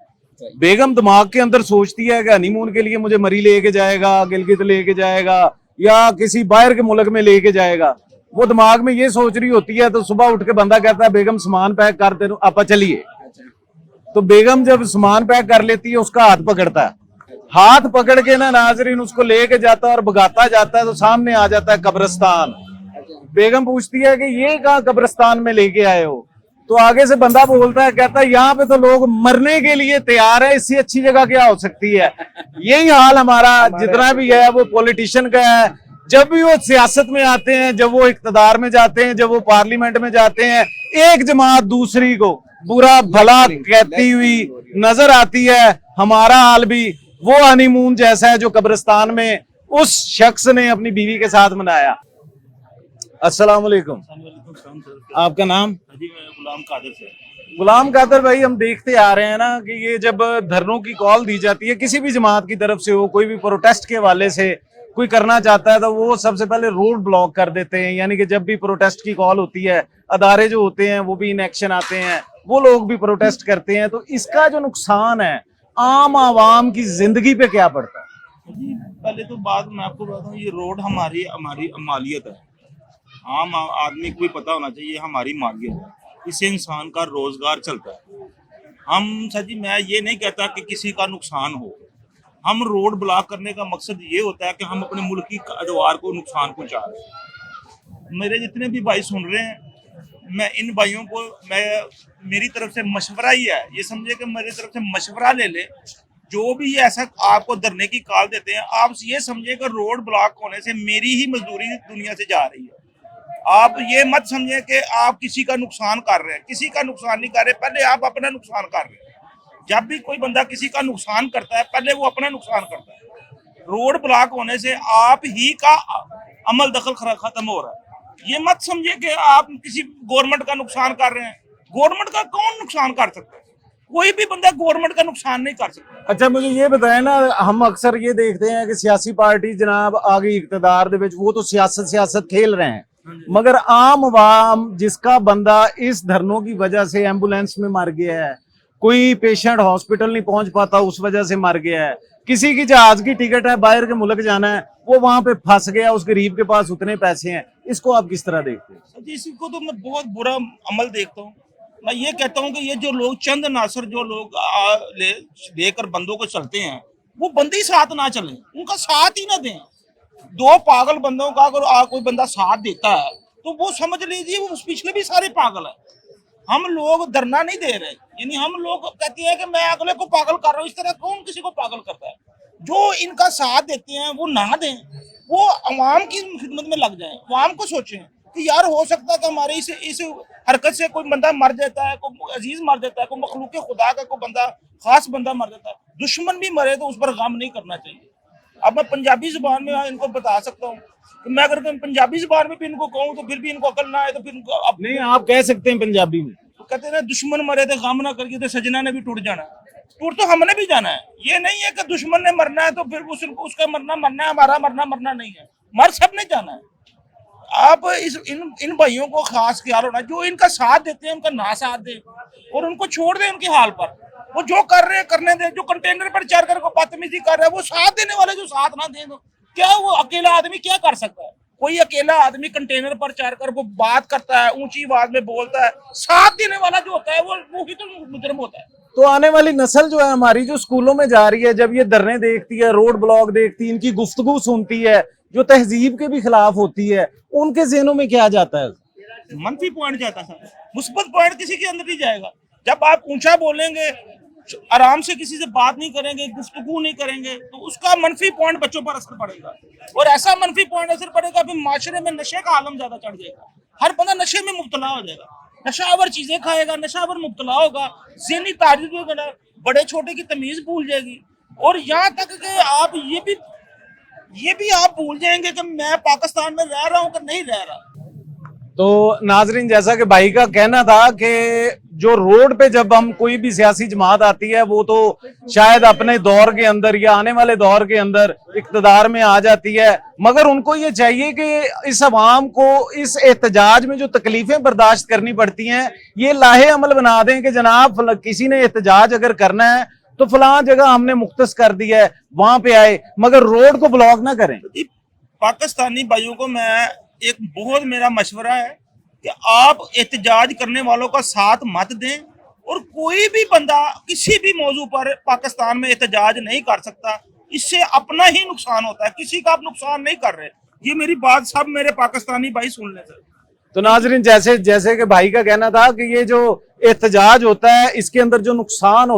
बेगम दिमाग के अंदर सोचती है कि हनीमून के लिए मुझे मरी लेके जाएगा, गिलगित लेके जाएगा या किसी बाहर के मुल्क में लेके जाएगा। वो दिमाग में ये सोच रही होती है, तो सुबह उठ के बंदा कहता है बेगम सामान पैक कर, तेनू आपा चलिए। तो बेगम जब सामान पैक कर लेती है उसका हाथ पकड़ता है, हाथ पकड़ के ना नाजरीन उसको लेके जाता है और भगाता जाता है, तो सामने आ जाता है कब्रिस्तान। बेगम पूछती है कि ये कहाँ कब्रिस्तान में लेके आए हो? तो आगे से बंदा बोलता है, कहता है यहाँ पे तो लोग मरने के लिए तैयार है, इससे अच्छी जगह क्या हो सकती है। यही हाल हमारा जितना भी है वो पॉलिटिशियन का है। जब भी वो सियासत में आते हैं, जब वो इक्तदार में जाते हैं, जब वो पार्लियामेंट में जाते हैं, एक जमात दूसरी को बुरा भला कहती हुई नजर आती है। हमारा हाल भी वो हनीमून जैसा है जो कब्रिस्तान में उस शख्स ने अपनी बीवी के साथ मनाया। अस्सलाम वालेकुम, आपका नाम? गुलाम कादिर से। गुलाम कादिर भाई, हम देखते आ रहे हैं ना कि ये जब धरनों की कॉल दी जाती है किसी भी जमात की तरफ से हो, कोई भी प्रोटेस्ट के हवाले से कोई करना चाहता है तो वो सबसे पहले रोड ब्लॉक कर देते हैं। यानी कि जब भी प्रोटेस्ट की कॉल होती है, अदारे जो होते हैं वो भी इन एक्शन आते हैं, वो लोग भी प्रोटेस्ट करते हैं। तो इसका जो नुकसान है आम आवाम की जिंदगी पे क्या पड़ता है? जी, पहले तो बात मैं आपको बताऊं, ये रोड हमारी हमारी मालियत है। आम आदमी को भी पता होना चाहिए हमारी मालियत है, इससे इंसान का रोजगार चलता है। हम सर जी, मैं ये नहीं कहता कि किसी का नुकसान हो। हम रोड ब्लॉक करने का मकसद ये होता है कि हम अपने मुल्क की अदवार को नुकसान पहुंचा रहे हैं। मेरे जितने भी भाई सुन रहे हैं, मैं इन भाइयों को मेरी तरफ से मशवरा ही है, ये समझे कि मेरी तरफ से मशवरा ले ले। जो भी ऐसा आपको धरने की कॉल देते हैं, आप ये समझे कि रोड ब्लॉक होने से मेरी ही मजदूरी दुनिया से जा रही है। आप ये मत समझे कि आप किसी का नुकसान कर रहे हैं, किसी का नुकसान नहीं कर रहे, पहले आप अपना नुकसान कर रहे हैं। जब भी कोई बंदा किसी का नुकसान करता है, पहले वो अपना नुकसान करता है। रोड ब्लॉक होने से आप ही का अमल दखल खत्म हो रहा है। ये मत समझिए कि आप किसी गवर्नमेंट का नुकसान कर रहे हैं। गवर्नमेंट का कौन नुकसान कर सकता है? कोई भी बंदा गवर्नमेंट का नुकसान नहीं कर सकता। अच्छा, मुझे ये बताएं ना, हम अक्सर ये देखते हैं कि सियासी पार्टी जनाब आ गई इक्तदार दे विच, वो तो सियासत खेल रहे हैं, मगर आम आवाम जिसका बंदा इस धरनों की वजह से एम्बुलेंस में मर गया है, कोई पेशेंट हॉस्पिटल नहीं पहुंच पाता उस वजह से मर गया है, किसी की जहाज की टिकट है बाहर के मुल्क जाना है, वो वहां पे फंस गया, उस गरीब के पास उतने पैसे हैं, इसको आप किस तरह देखते हैं? इसको तो मैं बहुत बुरा अमल देखता हूँ। मैं ये कहता हूँ कि ये जो लोग चंद नासर जो लोग लेकर बंदों को चलते हैं, वो बंदे ही साथ ना चले, उनका साथ ही ना दें। दो पागल बंदों का अगर कोई बंदा साथ देता है तो वो समझ लीजिए वो पिछले भी सारे पागल है। हम लोग धरना नहीं दे रहे, यानी हम लोग कहते हैं कि मैं अगले को पागल कर रहा हूँ। इस तरह कौन किसी को पागल करता है? जो इनका साथ देते हैं वो ना दें, वो अवाम की खिदमत में लग जाएं, अवाम को सोचें कि यार हो सकता है कि हमारे इस हरकत से कोई बंदा मर जाता है, कोई अजीज मर जाता है, कोई मखलूक खुदा का कोई बंदा खास बंदा मर जाता है। दुश्मन भी मरे तो उस पर गम नहीं करना चाहिए। अब मैं पंजाबी जुबान में इनको बता सकता हूँ कि मैं अगर पंजाबी जुबान में भी इनको कहूँ तो फिर भी इनको अकल ना आए तो फिर नहीं, आप कह सकते हैं पंजाबी में, तो कहते हैं ना, दुश्मन मरे तो गम ना करके तो सजना ने भी टूट जाना। टूट तो हमने भी जाना है। ये नहीं है कि दुश्मन ने मरना है तो फिर उसका मरना है, हमारा मरना नहीं है। मर सबने जाना है। आप इन भाइयों को खास ख्याल होना, जो इनका साथ देते हैं उनका ना साथ दे और उनको छोड़ दे उनके हाल पर। वो जो कर रहे हैं करने दे। जो कंटेनर पर चढ़ कर बदतमीजी कर रहा है, वो साथ देने वाले जो साथ ना दे, तो क्या वो अकेला आदमी क्या कर सकता है? कोई अकेला आदमी कंटेनर पर चढ़कर वो बात करता है, ऊंची आवाज में बोलता है, साथ देने वाला जो होता है वो ही तो मुजरिम होता है। तो आने वाली नस्ल जो है हमारी, जो स्कूलों में जा रही है, जब ये धरने देखती है, रोड ब्लॉक देखती है, इनकी गुफ्तगू सुनती है जो तहजीब के भी खिलाफ होती है, उनके ज़हनों में क्या जाता है? मंफी पॉइंट जाता है। मुस्बत पॉइंट किसी के अंदर नहीं जाएगा। जब आप ऊंचा बोलेंगे, आराम से किसी से बात नहीं करेंगे, गुफ्तगू नहीं करेंगे, तो उसका मनफी पॉइंट बच्चों पर असर पड़ेगा। और ऐसा मनफी पॉइंट असर पड़ेगा फिर माशरे में नशे का आलम ज्यादा चढ़ जाएगा। हर बंदा नशे में मुब्तला हो जाएगा, नशावर चीजें खाएगा, नशावर मुब्तला होगा, ज़हनी तारीफ होगा, बड़े छोटे की तमीज भूल जाएगी। और यहाँ तक कि आप ये भी आप भूल जाएंगे कि मैं पाकिस्तान में रह रहा हूँ कि नहीं रह रहा। तो नाजरीन, जैसा कि भाई का कहना था कि जो रोड पे जब हम कोई भी सियासी जमात आती है, वो तो शायद अपने दौर के अंदर या आने वाले दौर के अंदर इक्तदार में आ जाती है, मगर उनको ये चाहिए कि इस अवाम को इस एहतजाज में जो तकलीफें बर्दाश्त करनी पड़ती हैं, ये लाहे अमल बना दें कि जनाब किसी ने एहतजाज अगर करना है तो फलां जगह हमने मुख्तस कर दिया है, वहां पे आए, मगर रोड को ब्लॉक ना करें। पाकिस्तानी भाइयों को मैं एक बहुत मेरा मशवरा है कि आप एहतजाज करने वालों का साथ मत दें। और कोई भी बंदा किसी भी मौजू पर पाकिस्तान में एहतजाज नहीं कर सकता, इससे अपना ही नुकसान होता है, किसी का आप नुकसान नहीं कर रहे। ये मेरी बात सब मेरे पाकिस्तानी भाई सुन लें। तो नाजरीन, जैसे जैसे कि भाई का कहना था कि ये जो एहतजाज होता है इसके अंदर जो नुकसान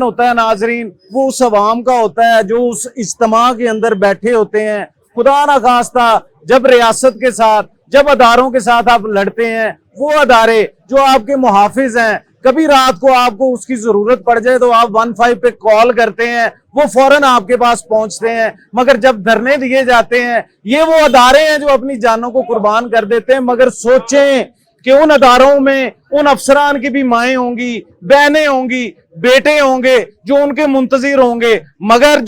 होता है नाजरीन, वो उस अवाम का होता है जो उस इज्तिमा के अंदर बैठे होते हैं। खुदा ना खास्ता जब रियासत के साथ, जब अदारों के साथ आप लड़ते हैं, वो अदारे जो आपके मुहाफिज हैं, कभी रात को आपको उसकी जरूरत पड़ जाए तो आप 15 पे कॉल करते हैं, वो फौरन आपके पास पहुंचते हैं। मगर जब धरने दिए जाते हैं, ये वो अदारे हैं जो अपनी जानों को कुर्बान कर देते हैं। मगर सोचें कि उन अदारों में उन अफसरान की भी माएँ होंगी, बहनें होंगी, बेटे होंगे जो उनके मुंतजिर होंगे, मगर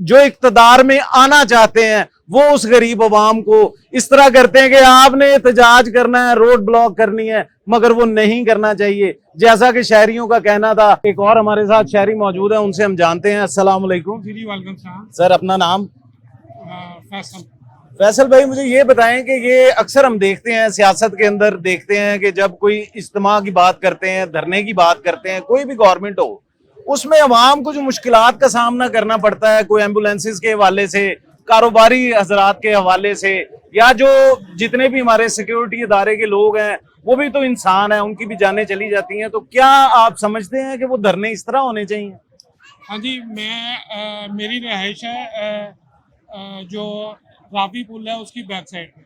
जो इक्तदार में आना चाहते हैं वो उस गरीब अवाम को इस तरह करते हैं कि आपने एहतजाज करना है, रोड ब्लॉक करनी है, मगर वो नहीं करना चाहिए, जैसा कि शहरियों का कहना था। एक और हमारे साथ शहरी मौजूद है, उनसे हम जानते हैं। अस्सलाम वालेकुम। जी वालेकुम सलाम। सर, अपना नाम? फैसल। फैसल भाई, मुझे ये बताएं कि ये अक्सर हम देखते हैं सियासत के अंदर, देखते हैं कि जब कोई इज्तिमा की बात करते हैं, धरने की बात करते हैं, कोई भी गवर्नमेंट हो, उसमें अवाम को जो मुश्किलात का सामना करना पड़ता है, कोई एम्बुलेंसेज के हवाले से, कारोबारी हजरात के हवाले से, या जो जितने भी हमारे सिक्योरिटी इदारे के लोग हैं वो भी तो इंसान है, उनकी भी जानें चली जाती हैं। तो क्या आप समझते हैं कि वो धरने इस तरह होने चाहिए? हाँ जी, मेरी रिहाइश है जो रावी पुल है उसकी बैक साइड में।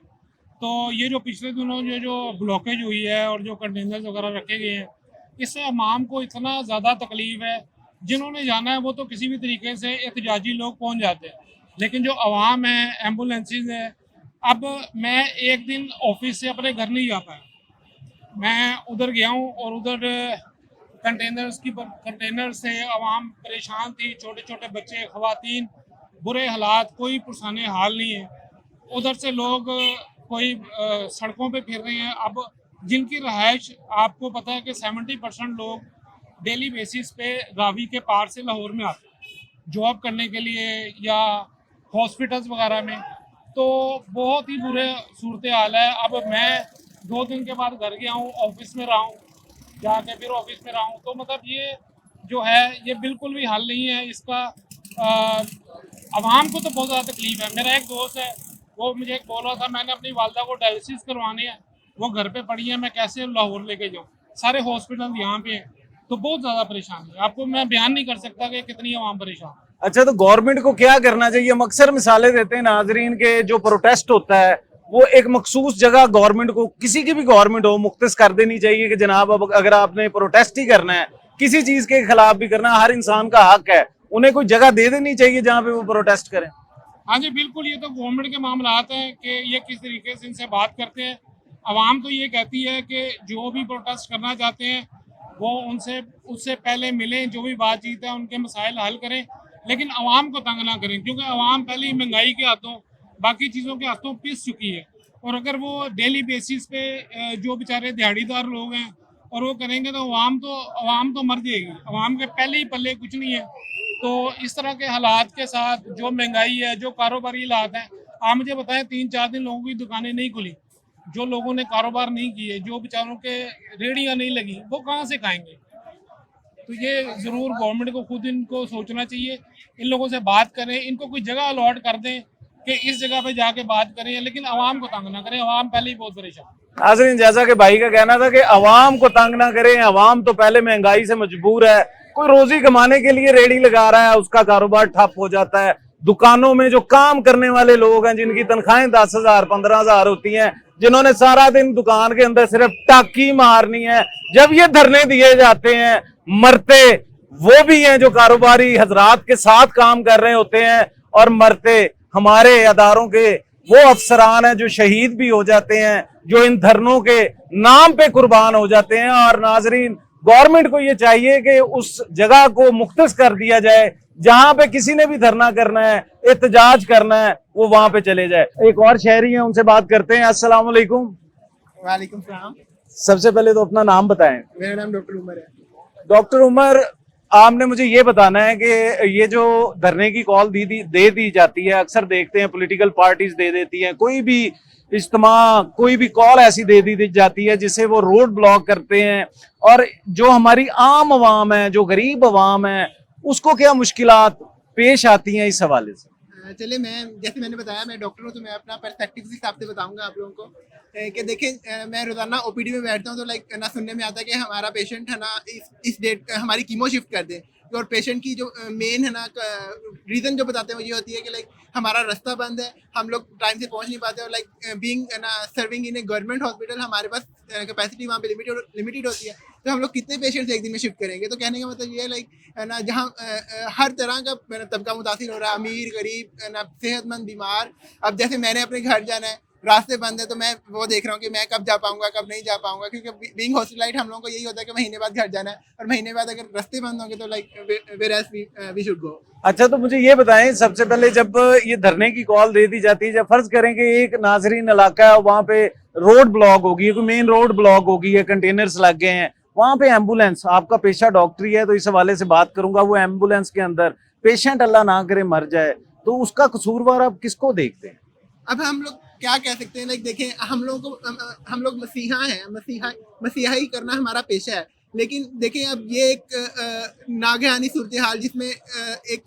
तो ये जो पिछले दिनों जो ब्लॉकेज हुई है और जो कंटेनर्स वगैरह रखे गए हैं, इससे अवाम को इतना ज़्यादा तकलीफ है। जिन्होंने जाना है वो तो किसी भी तरीके से एहतजाजी लोग पहुँच जाते हैं, लेकिन जो अवाम है, एम्बुलेंसेज है, अब मैं एक दिन ऑफिस से अपने घर नहीं जा पाया। मैं उधर गया हूँ और उधर कंटेनर से अवाम परेशान थी, छोटे छोटे बच्चे, ख़वातीन, बुरे हालात, कोई पुरसाने हाल नहीं है। उधर से लोग कोई सड़कों पे फिर रहे हैं। अब जिनकी रहायश, आपको पता है कि 70% लोग डेली बेसिस पे रावी के पार से लाहौर में आते हैं जॉब करने के लिए या हॉस्पिटल्स वगैरह में। तो बहुत ही बुरे सूरत हाल है। अब मैं 2 दिन के बाद घर गया हूँ, ऑफिस में रहा हूँ, जाके फिर ऑफिस में रहा हूँ। तो मतलब ये जो है ये बिल्कुल भी हल नहीं है इसका। अवाम को तो बहुत ज़्यादा तकलीफ है। मेरा एक दोस्त है, वो मुझे एक बोल रहा था, मैंने अपनी वालदा को डायलिसिस करवानी है, वो घर पे पड़ी है, मैं कैसे लाहौर लेके जाऊँ, सारे हॉस्पिटल यहाँ पे हैं। तो बहुत ज़्यादा परेशानी है, आपको मैं बयान नहीं कर सकता कि कितनी अवाम परेशान। अच्छा, तो गवर्नमेंट को क्या करना चाहिए? हम अक्सर मिसालें देते हैं नाजरीन के, जो प्रोटेस्ट होता है वो एक मखसूस जगह गवर्नमेंट को, किसी की भी गवर्नमेंट हो, मुख्तस कर देनी चाहिए कि जनाब अब अगर आपने प्रोटेस्ट ही करना है, किसी चीज के खिलाफ भी करना है, हर इंसान का हक है, उन्हें कोई जगह दे देनी चाहिए जहाँ पे वो प्रोटेस्ट करें। हाँ जी बिल्कुल, ये तो गवर्नमेंट के मामलात हैं कि ये किस तरीके से इनसे बात करते हैं। अवाम तो ये कहती है कि जो भी प्रोटेस्ट करना चाहते हैं वो उससे पहले मिलें, जो भी बातचीत है उनके मसाइल हल करें, लेकिन अवाम को तंग ना करें, क्योंकि अवाम पहले ही महंगाई के हाथों, बाकी चीज़ों के हाथों पिस चुकी है। और अगर वो डेली बेसिस पे जो बेचारे दिहाड़ीदार लोग हैं और वो करेंगे तो अवाम तो मर जाएगी। अवाम के पहले ही पल्ले कुछ नहीं है। तो इस तरह के हालात के साथ, जो महंगाई है, जो कारोबारी हालात हैं, आप मुझे बताएं 3-4 दिन लोगों की दुकानें नहीं खुली, जो लोगों ने कारोबार नहीं किए, जो बेचारों के रेहड़ियाँ नहीं लगी, वो कहाँ से खाएंगे? तो ये ज़रूर गवर्नमेंट को खुद इनको सोचना चाहिए, इन लोगों से बात करें, इनको कोई जगह अलॉट कर दें कि इस जगह पे जाके बात करें, लेकिन अवाम को तंग ना करें। अवाम पहले ही बहुत परेशान। नाज़रीन, जैसा कि भाई का कहना था कि अवाम को तंग ना करें, अवाम तो पहले महंगाई से मजबूर है। कोई रोजी कमाने के लिए रेडी लगा रहा है, उसका कारोबार ठप हो जाता है। दुकानों में जो काम करने वाले लोग हैं, जिनकी तनख्वाहें 10,000 15,000 होती हैं, जिन्होंने सारा दिन दुकान के अंदर सिर्फ टाकी मारनी है, जब ये धरने दिए जाते हैं, मरते वो भी हैं जो कारोबारी हजरात के साथ काम कर रहे होते हैं, और मरते हमारे अदारों के वो अफसरान हैं जो शहीद भी हो जाते हैं, जो इन धरनों के नाम पे कुर्बान हो जाते हैं। और नाजरीन, गवर्नमेंट को ये चाहिए कि उस जगह को मुख्तस कर दिया जाए, जहां पे किसी ने भी धरना करना है, एहतजाज करना है, वो वहां पे चले जाए। एक और शहरी है, उनसे बात करते हैं। अस्सलाम वालेकुम। वालेकुम सलाम। सबसे पहले तो अपना नाम बताएं। मेरा नाम डॉक्टर उमर है। डॉक्टर उमर, आपने मुझे ये बताना है कि ये जो धरने की कॉल दे दी जाती है, अक्सर देखते हैं पॉलिटिकल पार्टीज दे देती हैं, कोई भी इज्तिमा, कोई भी कॉल ऐसी दे दी जाती है जिससे वो रोड ब्लॉक करते हैं, और जो हमारी आम आवाम है, जो गरीब आवाम है, उसको क्या मुश्किलात पेश आती हैं इस हवाले से? चलिए मैं जैसे मैंने बताया मैं डॉक्टर हूँ तो मैं अपना पर्सपेक्टिव के हिसाब से बताऊंगा आप लोगों को कि देखें मैं रोजाना ओपीडी में बैठता हूँ तो लाइक ना सुनने में आता है कि हमारा पेशेंट है ना इस डेट हमारी कीमो शिफ्ट कर दे और पेशेंट की जो मेन है ना रीज़न जो बताते हैं वो ये होती है कि लाइक हमारा रास्ता बंद है, हम लोग टाइम से पहुंच नहीं पाते और लाइक बीइंग ना serving in A government hospital हमारे पास कैपेसिटी वहाँ पे लिमिटेड होती है, तो हम लोग कितने पेशेंट्स एक दिन में शिफ्ट करेंगे। तो कहने का मतलब ये है लाइक ना जहाँ हर तरह का तबका मुतासिर हो रहा है, अमीर गरीब ना सेहतमंद बीमार। अब जैसे मैंने अपने घर जाना है, रास्ते बंद है तो मैं वो देख रहा हूँ कि मैं कब जा पाऊंगा कब नहीं जा पाऊंगा, क्योंकि बीइंग हॉस्पिटलाइज्ड हम लोगों को यही होता है कि महीने बाद घर जाना है और महीने बाद अगर रास्ते बंद होंगे तो like where as we should go. अच्छा, तो मुझे ये बताएं सबसे पहले जब ये धरने की कॉल दे दी जाती है, जब फर्ज करें कि एक नाजरीन इलाका है वहां पे रोड ब्लॉक होगी, कोई मेन रोड ब्लॉक होगी या कंटेनर्स लग गए हैं, वहां पे एम्बुलेंस, आपका पेशा डॉक्टरी है तो इस हवाले से बात करूंगा, वो एम्बुलेंस के अंदर पेशेंट अल्लाह ना करे मर जाए तो उसका कसूरवार आप किसको देखते हैं? अब हम लोग क्या कह सकते हैं, लाइक देखें हम लोग मसीहा हैं, मसीहाई करना हमारा पेशा है, लेकिन देखें अब ये एक नागहानी सूरत हाल जिसमें एक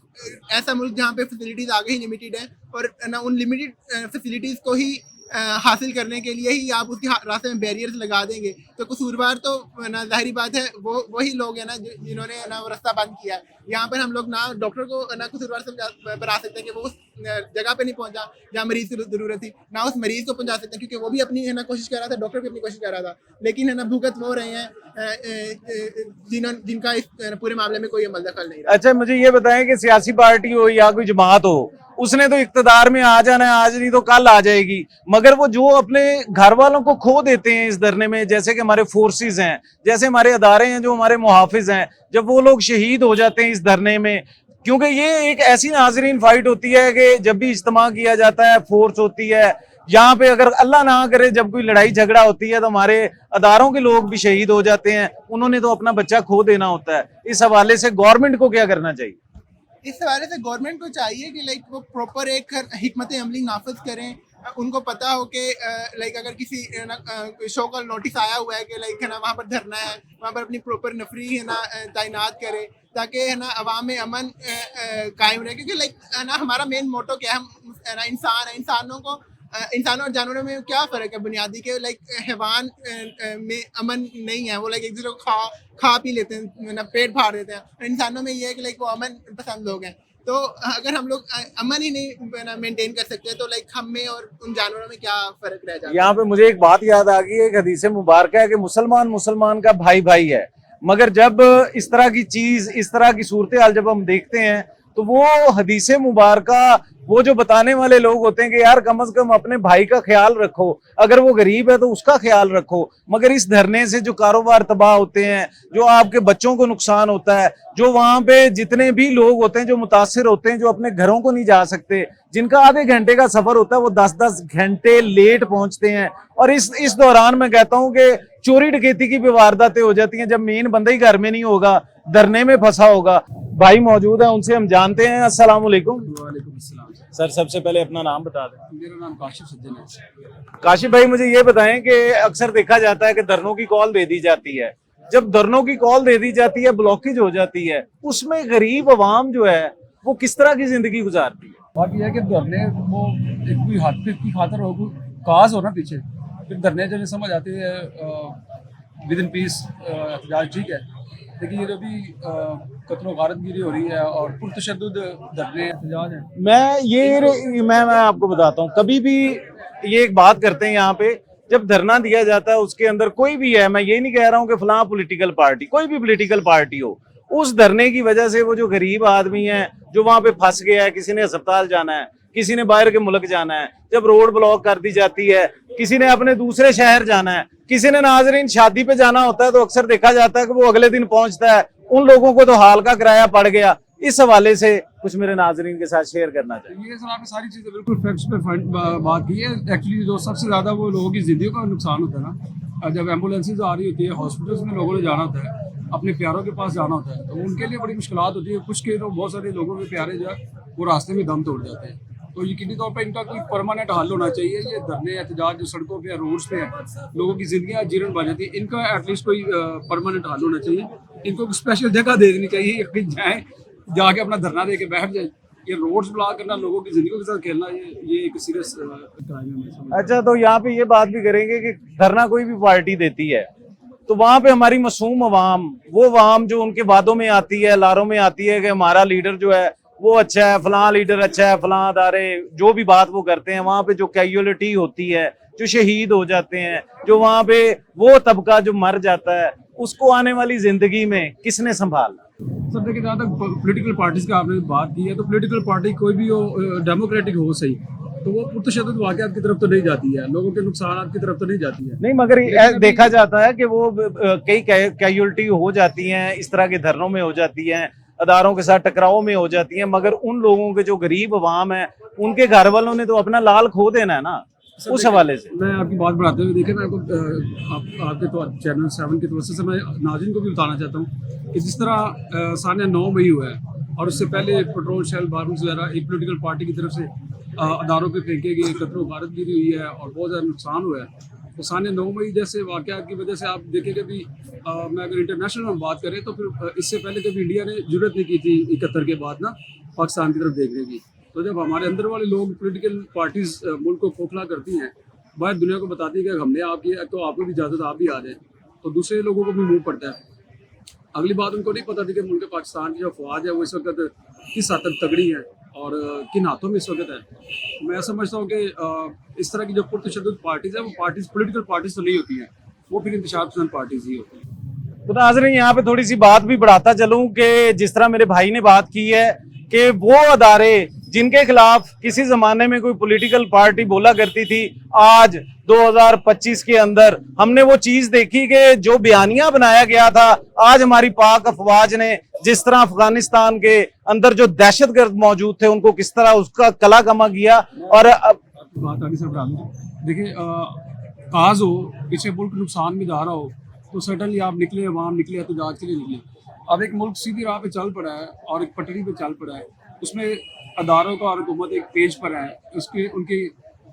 ऐसा मुल्क जहाँ पे फैसिलिटीज़ आगे ही लिमिटेड है और ना उन लिमिटेड फैसिलिटीज़ को ही हासिल करने के लिए ही आप उसके रास्ते में बैरियर्स लगा देंगे तो कसूरवार तो ना जाहिर बात है वो वही लोग हैं ना जिन्होंने ना वो रास्ता बंद किया। यहाँ पर हम लोग ना डॉक्टर को ना कसूरवार बना सकते हैं कि वो उस जगह पे नहीं पहुंचा जहाँ मरीज की जरूरत थी, ना उस मरीज को पहुंचा सकते हैं क्योंकि वो भी अपनी है ना कोशिश कर रहा था, डॉक्टर भी अपनी कोशिश कर रहा था, लेकिन है ना भुगत वो रहे हैं जिनका इस पूरे मामले में कोई अमल दखल नहीं रहा। अच्छा, मुझे ये बताएं कि सियासी पार्टी हो या कोई जमात हो, उसने तो इक्तदार में आ जाना है, आज नहीं तो कल आ जाएगी, मगर वो जो अपने घर वालों को खो देते हैं इस धरने में, जैसे कि हमारे फोर्सेस हैं, जैसे हमारे अदारे हैं जो हमारे मुहाफिज हैं, जब वो लोग शहीद हो जाते हैं इस धरने में, क्योंकि ये एक ऐसी नाजरीन फाइट होती है कि जब भी इज्तिमा किया जाता है, फोर्स होती है, यहाँ पे अगर अल्लाह ना करे जब कोई लड़ाई झगड़ा होती है तो हमारे अदारों के लोग भी शहीद हो जाते हैं, उन्होंने तो अपना बच्चा खो देना होता है। इस हवाले से गवर्नमेंट को क्या करना चाहिए? इस हवाले से गवर्नमेंट को चाहिए कि लाइक वो प्रॉपर एक हिकमत अमली नाफिज करें, उनको पता हो कि लाइक अगर किसी शो का नोटिस आया हुआ है कि लाइक है ना वहाँ पर धरना है, वहाँ पर अपनी प्रॉपर नफरी है ना तैनात करे ताकि है ना अवाम में अमन कायम रहे, क्योंकि लाइक है ना हमारा मेन मोटो क्या है ना इंसान है, इंसानों और जानवरों में क्या फ़र्क है बुनियादी के, लाइक हैवान में अमन नहीं है, वो लाइक एक दूसरे को खा पी लेते हैं ना पेट फाड़ देते हैं, इंसानों में ये है कि लाइक वो अमन पसंद लोग हैं। तो अगर हम लोग अमन ही नहीं मेंटेन कर सकते तो लाइक हम में और उन जानवरों में क्या फ़र्क रह जाता है। यहाँ पे मुझे एक बात याद आ गई, एक हदीस मुबारक है कि मुसलमान का भाई भाई है, मगर जब इस तरह की चीज, इस तरह की सूरत हाल जब हम देखते हैं तो वो हदीस मुबारक वो जो बताने वाले लोग होते हैं कि यार कम से कम अपने भाई का ख्याल रखो, अगर वो गरीब है तो उसका ख्याल रखो, मगर इस धरने से जो कारोबार तबाह होते हैं, जो आपके बच्चों को नुकसान होता है, जो वहां पे जितने भी लोग होते हैं जो मुतासिर होते हैं, जो अपने घरों को नहीं जा सकते, जिनका आधे घंटे का सफर होता है वो 10-10 घंटे लेट पहुंचते हैं, और इस दौरान मैं कहता हूं कि चोरी डकैती की भी वारदातें हो जाती हैं जब मेन बंदा ही घर में नहीं होगा, धरने में फंसा होगा। भाई मौजूद है, उनसे हम जानते हैं। अस्सलाम वालेकुम। वालेकुम अस्सलाम। सर, सबसे पहले अपना नाम बता दें। मेरा नाम काशिफ सज्जन है। काशिफ भाई, मुझे ये बताएं कि अक्सर देखा जाता है कि धरनों की कॉल दे दी जाती है, जब धरनों की कॉल दे दी जाती है, ब्लॉकेज हो जाती है, उसमें गरीब अवाम जो है वो किस तरह की जिंदगी गुजारती है? बात यह है कि धरने वो एक कोई हादसे की खातर हो, कोई काज हो ना पीछे, फिर धरने जब समझ आते हैं विद इन पीस एहतजाज ठीक है, लेकिन ये जो भी कत्ल गारतगिरी हो रही है और पुरतशद्दुद धरने एहतजाज है, मैं आपको बताता हूँ, कभी भी ये एक बात करते हैं यहाँ पे, जब धरना दिया जाता है उसके अंदर कोई भी है, मैं ये नहीं कह रहा हूँ कि फलां पॉलिटिकल पार्टी, कोई भी पॉलिटिकल पार्टी हो, उस धरने की वजह से वो जो गरीब आदमी है जो वहां पे फंस गया है, किसी ने अस्पताल जाना है, किसी ने बाहर के मुल्क जाना है, जब रोड ब्लॉक कर दी जाती है, किसी ने अपने दूसरे शहर जाना है, किसी ने नाजरीन शादी पे जाना होता है, तो अक्सर देखा जाता है कि वो अगले दिन पहुंचता है, उन लोगों को तो हाल का किराया पड़ गया। इस हवाले से कुछ मेरे नाजरीन के साथ शेयर करना चाहिए। ये सर आपने सारी चीज़ें बिल्कुल फैक्ट्स पे बात की है। एक्चुअली जो सबसे ज़्यादा वो लोगों की जिंदगी का नुकसान होता है ना, जब एम्बुलेंसेज आ रही होती है, हॉस्पिटल्स में लोगों ने जाना होता है, अपने प्यारों के पास जाना होता है, तो उनके लिए बड़ी मुश्किलात होती है। कुछ के तो बहुत सारे लोगों के प्यारे जो है वो रास्ते में दम तोड़ जाते हैं, तो यकीनी तौर पर इनका कोई परमानेंट हल होना चाहिए। ये धरने एहतजाज जो सड़कों पे रोड्स पे है, लोगों की जिंदगी जीर्ण बन जाती है, इनका एटलीस्ट कोई परमानेंट हल होना चाहिए। इनको स्पेशल जगह दे देनी चाहिए, जाए जाके अपना धरना दे के बैठ जाए ये रोड्स ब्लॉक करना, लोगों की जिंदगी के साथ खेलना, ये एक सीरियस क्राइम है, मैं समझता हूं। अच्छा, तो यहाँ पे ये बात भी करेंगे कि धरना कोई भी पार्टी देती है तो वहां पे हमारी मासूम अवाम, वो अवाम जो उनके वादों में आती है, लारों में आती है कि हमारा लीडर जो है वो अच्छा है, फलां लीडर अच्छा है, फलां अदारे, जो भी बात वो करते हैं, वहां पे जो कैजुअलिटी होती है, जो शहीद हो जाते हैं, जो वहां पे वो तबका जो मर जाता है, उसको आने वाली जिंदगी में किसने संभालना? सर देखिए, जहाँ तक पॉलिटिकल पार्टीज का आपने बात की है, तो पॉलिटिकल पार्टी कोई भी हो, डेमोक्रेटिक हो सही, तो वो पुरतशद्दुद वाक़यात की तरफ तो नहीं जाती है, लोगों के नुकसान की तरफ तो नहीं जाती है। नहीं, मगर देखा जाता है कि वो कई कैजुअलिटी हो जाती हैं, इस तरह के धरनों में हो जाती हैं, अदारों के साथ टकराव में हो जाती हैं, मगर उन लोगों के जो गरीब अवाम है, उनके घर वालों ने तो अपना लाल खो देना है ना, उस हवाले से। मैं आपकी बात बढ़ाते हुए देखिए, मैं आपको आपके तो चैनल 7 की तरफ से मैं नाज़रीन को भी बताना चाहता हूँ कि जिस तरह सानिया 9 मई हुआ है और उससे पहले पेट्रोल शेल बारूद वगैरह एक पॉलिटिकल पार्टी की तरफ से अदारों पे फेंके गए, कतरो गारतगिरी हुई है और बहुत ज़्यादा नुकसान हुआ है, तो सानिया 9 मई जैसे वाक़यात की वजह से आप देखेंगे भी मैं अगर इंटरनेशनल में बात करें तो फिर इससे पहले कभी इंडिया ने जरूरत नहीं की थी 71 के बाद ना पाकिस्तान की तरफ देखने की। तो जब हमारे अंदर वाले लोग पॉलिटिकल पार्टीज मुल्क को खोखला करती हैं, बाहर दुनिया को बताती है कि हमने आप किया तो आपको भी इजाज़त, आप भी आ जाए, तो दूसरे लोगों को भी मुँह पड़ता है। अगली बात उनको नहीं पता थी कि मुल्क पाकिस्तान की जो अफवाज है वो इस वक्त किस हद तक तगड़ी है और किन हाथों में इस वक्त है। मैं समझता हूँ कि इस तरह की जो पुरतशद्दुद पार्टीज है वो पार्टीज पॉलिटिकल पार्टीज तो नहीं होती हैं, वो फिर इंतशार पसंद पार्टीज ही होती हैं। तो नाज़रीन, यहाँ पे थोड़ी सी बात भी बढ़ाता चलूं कि जिस तरह मेरे भाई ने बात की है कि वो अदारे जिनके खिलाफ किसी जमाने में कोई पॉलिटिकल पार्टी बोला करती थी, आज 2025 के अंदर हमने वो चीज देखी कि जो बयानिया बनाया गया था, आज हमारी पाक अफवाज ने जिस तरह अफगानिस्तान के अंदर जो दहशतगर्द मौजूद थे उनको किस तरह उसका कला कमा किया। और बात आगे से बढ़ा दूँ, देखिए काज हो पीछे मुल्क नुकसान में जा रहा हो तो सर्टनली आप निकले, अवाम निकले एहतजाज के लिए निकले। अब एक मुल्क सीधी राह पे चल पड़ा है और एक पटरी पे चल पड़ा है, उसमें अदारों का और हुकूमत एक पेज पर है, उसके उनकी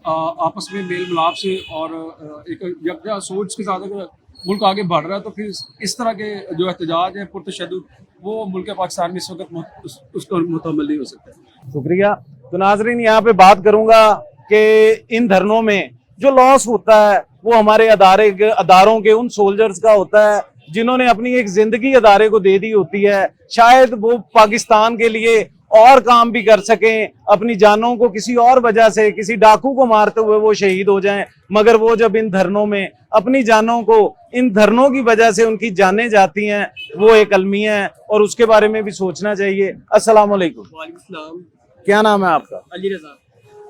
आपस में मेल मिलाप से और एक यकजा सोच के साथ अगर मुल्क आगे बढ़ रहा है तो फिर इस तरह के जो एहतजाज है पुरतशद्दुद वो मुल्क पाकिस्तान में इस वक्त उसको मुतम्मल नहीं हो सकता। शुक्रिया। तो नाजरीन, यहाँ पे बात करूंगा कि इन धरनों में जो लॉस होता है वो हमारे अदारों के उन सोल्जर्स का होता है जिन्होंने अपनी एक जिंदगी अदारे को दे दी होती है। शायद वो पाकिस्तान के लिए और काम भी कर सकें, अपनी जानों को किसी और वजह से किसी डाकू को मारते हुए वो शहीद हो जाएं, मगर वो जब इन धरनों में अपनी जानों को, इन धरनों की वजह से उनकी जानें जाती हैं, वो एक अलमिया है और उसके बारे में भी सोचना चाहिए। अस्सलाम वालेकुम। वालेकुम, क्या नाम है आपका? अली रजा।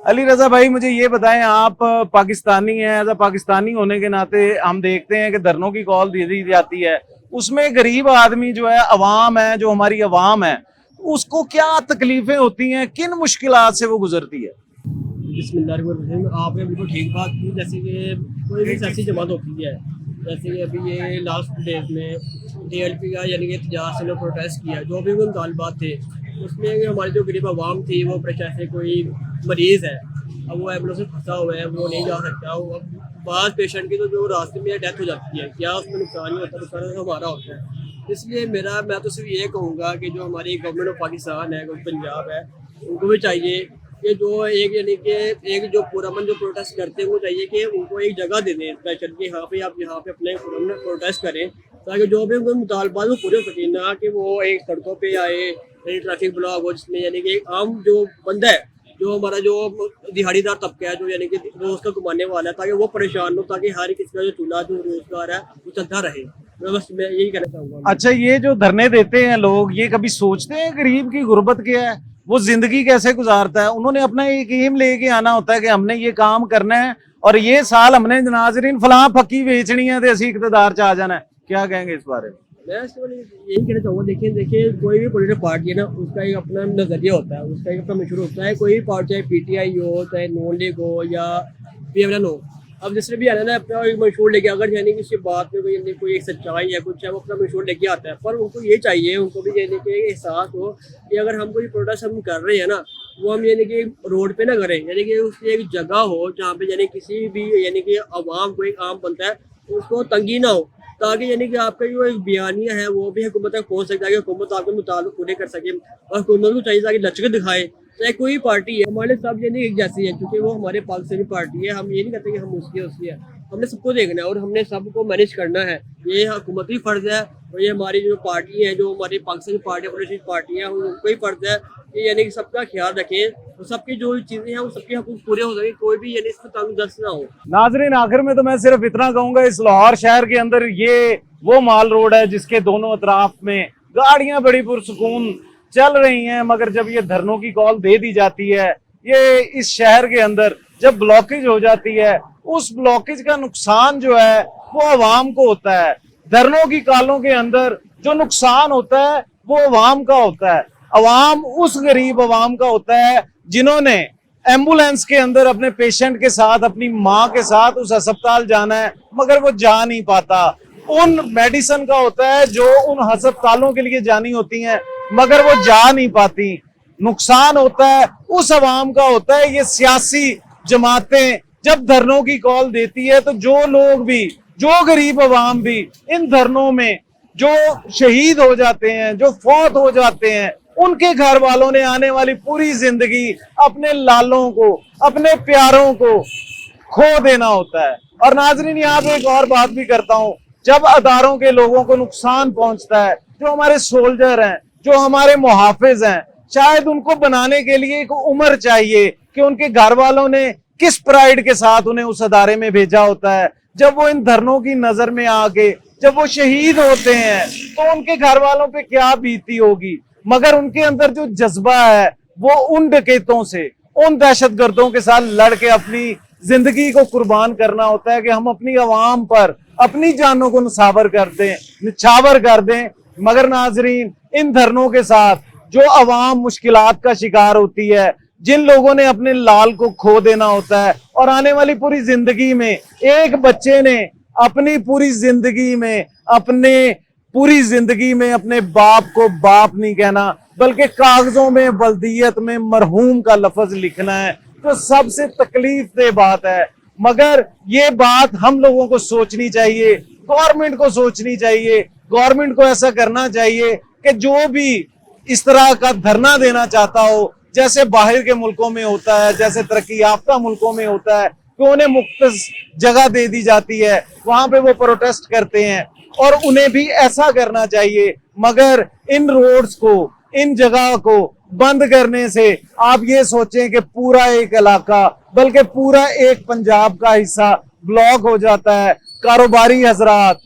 अली रजा भाई, मुझे ये बताएं, आप पाकिस्तानी हैं, एज अ पाकिस्तानी होने के नाते हम देखते हैं कि धरनों की कॉल दे दी जाती है, उसमें गरीब आदमी जो है, अवाम है, जो हमारी अवाम है, उसको क्या तकलीफें होती हैं, किन मुश्किलात से वो गुजरती है? बिस्मिल्लाहिर्रहमानिर्रहीम, आपने बिल्कुल ठीक बात की। जैसे कि कोई भी सियासी जमात होती है, जैसे कि अभी ये लास्ट डेज में DLP का यानी कि एहतजाज से लोग प्रोटेस्ट किया, जो भी उनके मुतालबात थे उसमें हमारी जो गरीब आवाम थी वो जैसे कोई मरीज़ है, अब वो एम्बुलेंस में फंसा हुआ है, वो नहीं जा सकता, वो बाद पेशेंट की तो जो रास्ते में डेथ हो जाती है, क्या उसमें नुकसान नहीं होता, नुकसान तो हमारा होता है। इसलिए मैं तो सिर्फ ये कहूँगा कि जो हमारी गवर्नमेंट ऑफ पाकिस्तान है, पंजाब है, उनको भी चाहिए कि जो एक यानी कि एक जो पुरअमन जो प्रोटेस्ट करते हैं वो चाहिए कि उनको एक जगह दे दें स्पेशल कि यहाँ पे आप यहाँ पे अपने पुरअमन प्रोटेस्ट करें, ताकि जो भी उनके मुतालबात वो पूरे हो सकें, ना कि वो एक सड़कों पे आए, ट्रैफिक ब्लॉक हो जिसमें यानी कि एक आम जो बंदा है, जो हमारा जो दिहाड़ीदार तबका है, जो यानी कि रोज का कमाने वाला है, ताकि वो परेशान हो, ताकि हर किसी का जो चूल्हा जो रोजगार है वो चलता रहे। मैं यही कहना चाहूँगा। अच्छा, ये जो धरने देते हैं लोग, ये कभी सोचते हैं गरीब की गुर्बत क्या है, वो जिंदगी कैसे गुजारता है? उन्होंने अपना एक एम लेके आना होता है कि हमने ये काम करना है और ये साल हमने नाजरीन फलां फकी बेचनी है तो असी इक़्तिदार च आ जाना है। क्या कहेंगे इस बारे में? मैं यही कहना चाहूँगा, देखिए कोई भी पॉलिटिकल पार्टी है ना, उसका एक अपना नज़रिया होता है, उसका एक अपना मशहूर होता है। कोई भी पार्टी, चाहे PTI हो, चाहे नून लीग हो या PMN हो, अब जिसने भी आना ना अपना एक मशहूर लेके, अगर यानी कि बात में कोई एक सच्चाई है कुछ है, वो अपना मशहूर लेके आता है। पर उनको ये चाहिए, उनको भी यानी कि एहसास हो कि अगर हम कोई प्रोटेस्ट हम कर रहे हैं ना, वो हम यानी कि रोड पे ना करें, यानी कि उसकी एक जगह हो जहाँ पे यानी किसी भी यानी कि आवाम को, एक आम बनता है, उसको तंगी ना हो, ताकि यानी कि आपका जो एक बयानिया है वो भी हुकूमत तक पहुँच सकता है, कि हुकूमत आपके मुताबिक पूरे कर सके। और हुकूमत को चाहिए ताकि लचक दिखाए, चाहे कोई पार्टी है, हमारे सब यानी एक जैसी है, क्योंकि वो हमारे पाकिस्तानी पार्टी है। हम ये नहीं कहते कि हम उसकी है, हमने सबको देखना है और हमने सबको मैनेज करना है। ये हुकूमती फर्ज है और ये हमारी जो पार्टी है, जो हमारी पाकिस्तानी पार्टी कम्युनिस्ट पार्टी है, उनको ही फर्ज है कि यानी कि सबका ख्याल रखें और सबकी जो चीज़ें हैं वो सबके हकूक़ पूरे हो सके, कोई भी यानी इसमें तंगदस्त ना हो। नाजरीन, आखिर में तो मैं सिर्फ इतना कहूंगा, इस लाहौर शहर के अंदर ये वो माल रोड है जिसके दोनों अतराफ में गाड़ियां बड़ी पुरसुकून चल रही हैं, मगर जब ये धरनों की कॉल दे दी जाती है, ये इस शहर के अंदर जब ब्लॉकेज हो जाती है, उस ब्लॉकेज का नुकसान जो है वो अवाम को होता है। धरनों की कॉलों के अंदर जो नुकसान होता है वो अवाम का होता है। अवाम उस गरीब अवाम का होता है जिन्होंने एम्बुलेंस के अंदर अपने पेशेंट के साथ, अपनी माँ के साथ उस अस्पताल जाना है, मगर वो जा नहीं पाता। उन मेडिसिन का होता है जो उन अस्पतालों के लिए जानी होती हैं, मगर वो जा नहीं पाती। नुकसान होता है उस अवाम का होता है। ये सियासी जमातें जब धरनों की कॉल देती है तो जो लोग भी, जो गरीब अवाम भी इन धरनों में जो शहीद हो जाते हैं, जो फौत हो जाते हैं, उनके घर वालों ने आने वाली पूरी जिंदगी अपने लालों को, अपने प्यारों को खो देना होता है। और नाजरीन, यहाँ पे एक और बात भी करता हूँ, जब अदारों के लोगों को नुकसान पहुंचता है, जो हमारे सोल्जर हैं, जो हमारे मुहाफिज हैं, शायद उनको बनाने के लिए एक उम्र चाहिए कि उनके घर वालों ने किस प्राइड के साथ उन्हें उस अदारे में भेजा होता है। जब वो इन धरनों की नजर में आके जब वो शहीद होते हैं तो उनके घर वालों पे क्या बीती होगी, मगर उनके अंदर जो जज्बा है वो उन डकैतों से, उन दहशतगर्दों के साथ लड़ के अपनी जिंदगी को कुर्बान करना होता है कि हम अपनी आवाम पर अपनी जानों को निछावर कर दें। मगर नाजरीन, इन धरनों के साथ जो अवाम मुश्किलात का शिकार होती है, जिन लोगों ने अपने लाल को खो देना होता है और आने वाली पूरी जिंदगी में, एक बच्चे ने अपनी पूरी जिंदगी में अपने बाप को बाप नहीं कहना, बल्कि कागजों में बल्दियत में मरहूम का लफ्ज लिखना है, तो सबसे तकलीफ दे बात है। मगर ये बात हम लोगों को सोचनी चाहिए, गवर्नमेंट को सोचनी चाहिए। गवर्नमेंट को ऐसा करना चाहिए कि जो भी इस तरह का धरना देना चाहता हो, जैसे बाहर के मुल्कों में होता है, जैसे तरक्की याफ्ता मुल्कों में होता है कि उन्हें मुख्तस जगह दे दी जाती है, वहां पे वो प्रोटेस्ट करते हैं, और उन्हें भी ऐसा करना चाहिए। मगर इन रोड्स को, इन जगह को बंद करने से आप ये सोचें कि पूरा एक इलाका, बल्कि पूरा एक पंजाब का हिस्सा ब्लॉक हो जाता है। कारोबारी हजरात,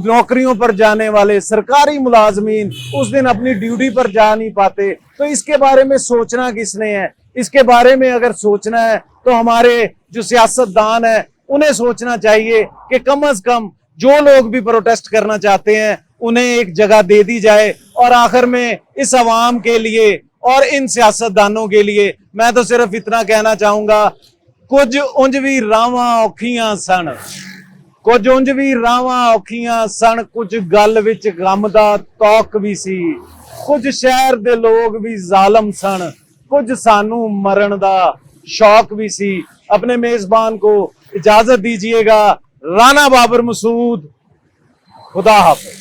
नौकरियों पर जाने वाले सरकारी मुलाजमीन उस दिन अपनी ड्यूटी पर जा नहीं पाते। तो इसके बारे में सोचना किसने है? इसके बारे में अगर सोचना है तो हमारे जो सियासतदान है उन्हें सोचना चाहिए कि कम से कम जो लोग भी प्रोटेस्ट करना चाहते हैं उन्हें एक जगह दे दी जाए। और आखिर में इस अवाम के लिए और इन सियासतदानों के लिए मैं तो सिर्फ इतना कहना चाहूंगा, कुछ उंज भी रावां औखियां सन, कुछ उंज भी रावां औखियां सन, कुछ गल विच गम दा तौक भी सी, कुछ शहर दे लोग भी जालम सन, कुछ सानू मरण दा शौक भी सी। अपने मेजबान को इजाजत दीजिएगा। राना बाबर मसूद, खुदा हाफिज।